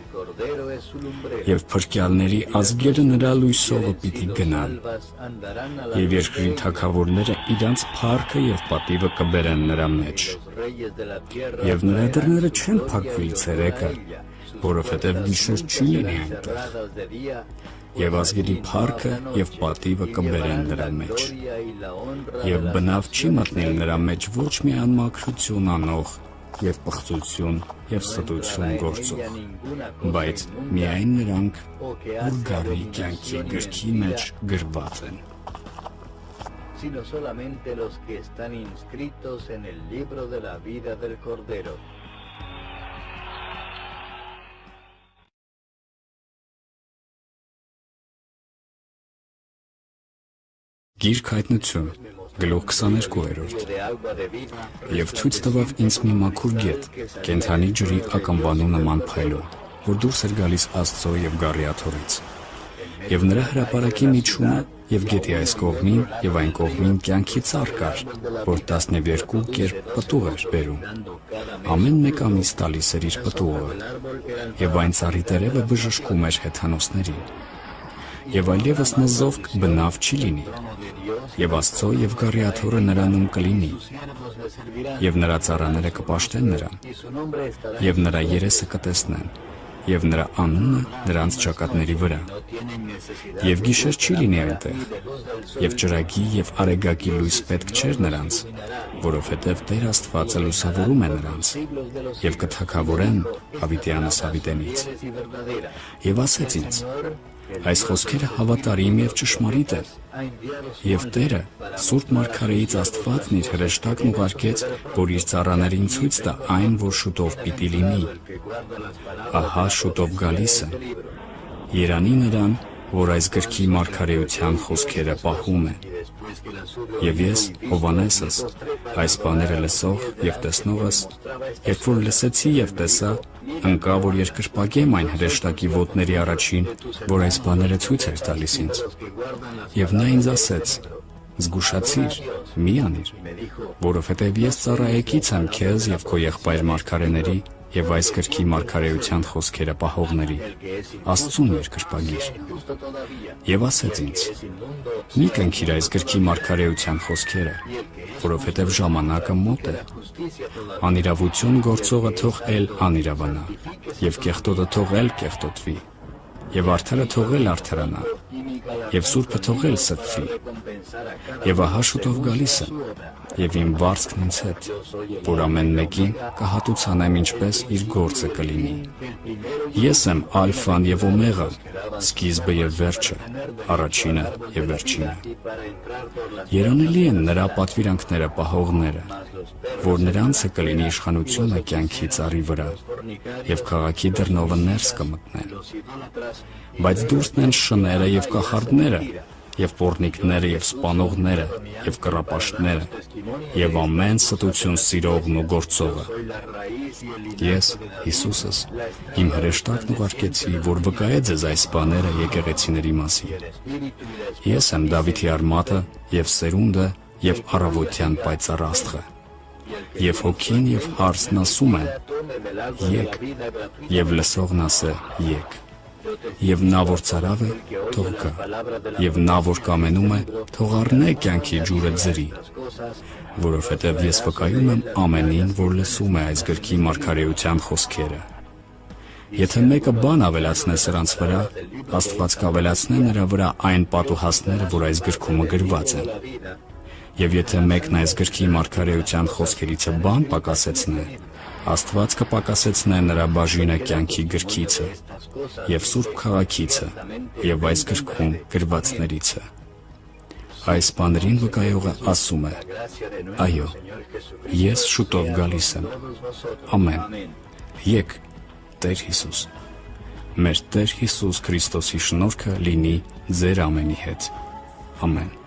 Եվ փրկյալների ազգերը նրա լույսովը պիտի գնան, և երկրի թագավորները իրանց փառքը և պատիվը կբերեն նրա մեջ։ Եվ նրա դռները չեն փակվի ցերեկը, որովհետև գիշեր չի լինի այնտեղ։ Եվ ազգերի փառքը և պատիվը կբերեն նրա մեջ։ Եվ բնավ չի մտնել նրա մեջ ոչ մի անմաքրություն անող, և պղծություն և ստություն գործող, բայց միայն նրանք, որ գառի կյանքի գրքի մեջ գրված են։ Sino solamente los que están inscritos en el libro de la vida del Cordero. Գիրք հայտնություն, գլուխ 22-րդ։ Եվ ցույց տվավ ինձ մի մաքուր գետ, կենդանի ջրի ակամբանու նման փայլուն, որ դուրս էր գալիս Աստծո և գառի աթոռից։ Եվ նրա հրապարակի միջումը եւ գետի այս կողմին եւ այն կողմին կյանքի ծառ կար, որ 12 կերպ պտուղ էր բերում։ Ամեն մեկ ամիս տալիս էր իր պտուղը, եւ այն ծառի տերևը բժշկում էր հեթանոսներին։ Եվ այլևս նզովք բնավ չի լինի, եւ Աստծո եւ Գառիաթորը նրանում կլինի, եւ նրա ծառաները կպաշտեն նրան, եւ նրա երեսը կտեսնեն, եւ նրա անունը նրանց ճակատների վրա։ Եվ գիշեր չի լինի այնտեղ, եւ ճրագի եւ արեգակի լույս պետք չէր նրանց, որովհետեւ Տեր Աստվածը լուսավորում է նրանց, եւ կթագավորեն Հավիտյանս Հավիտենից։ Եվ ասեց ինձ. այս խոսքերը հավատարիմ եւ ճշմարիտ են, եւ Տերը Սուրբ Մարգարեից Աստվածն իր հրեշտակն ուղարկեց, որ իր ծառաներին ցույց տա այն, որ շուտով պիտի լինի։ Ահա շուտով գալիս է։ Երանի նրան, որ այս գրքի մարգարեության խոսքերը պահում է։ Եվ ես, Հովհաննեսս, այս բաները լսող եւ տեսնողս, երբ որ լսեցի եւ տեսա, ընկա, որ երկրպագեմ այն հրեշտակի ոտների առաջին, որ այս բաները ցույց էր տալիս ինձ։ Եվ նա ինձ ասեց. զգուշացիր, մի անիր, որովհետև ես ծառայեկից եմ քեզ եւ քո եղբայր մարգարեների եւ այս գրքի մարգարեության խոսքերը պահողների, Աստծուն երկրպագիր։ Եվ ասեց ինձ. մի կնքիր այս գրքի մարգարեության խոսքերը, որովհետև ժամանակը մոտ է։ Անիրավություն գործողը թող էլ անիրավանա, եւ կեղտոտը թող էլ կեղտոտվի, եւ արդարը թող էլ արդարանա, եւ սուրբը թող էլ սրբվի։ Եվ ահա շուտով գալիս եմ, եւ իմ վարձքն ինձ հետ, որ ամեն մեկին կհատուցանեմ ինչպես իր գործը կլինի։ Ես եմ ալֆան եւ օմեղան, սկիզբը եւ վերջը, առաջինը եւ վերջինը։ Երանելի են նրա պատվիրանքները պահողները, որ նրանցը կլինի իշխանությունը կյանքի ծառի վրա, եւ քաղաքի դռնովը ներս կմտնեն։ Բայց դուրսն են շները եւ կախարդները, եւ պոռնիկները եւ սպանողները եւ կռապաշտները եւ ամեն ստություն սիրողն ու գործողը։ Ես, Հիսուսս, իմ հրեշտակն ուղարկեցի, որ վկայե ձեզ այս բաները եկեղեցիների մասին։ Ես եմ Դավիթի արմատը եւ սերունդը եւ առավոտյան պայծառ աստղը։ Եվ հոգին եւ հարսն ասում են. եկ, եւ լսողն ասե. եկ։ Եվ նա, որ ցարավ է, թող գա, եւ նա, որ կամենում է, թող առնե կյանքի ջուրը ձրի, որովհետև ես վկայում եմ ամենին, որ լսում է այս գրքի մարգարեության խոսքերը։ Եթե մեկը բան ավելացնե սրանց վրա, Աստված կավելացնե նրա վրա այն պատուհասները, որ այս գրքում գրված են։ Եվ եթե մեկն այս գրքի մարգարեության խոսքերիցը բան պակասեցնե, Աստված կպակասեցնե նրա բաժինը կյանքի գրքիցը եւ Սուրբ քաղաքիցը եւ այս գրքում գրվածներիցը։ Այս բաներին վկայողը ասում է. այո, ես շուտով գալիս եմ։ Ամեն։ Եկ, Տեր Հիսուս։ Մեր Տեր Հիսուս Քրիստոսի շնորհքը լինի ձեր ամենի հետ։ Ամեն։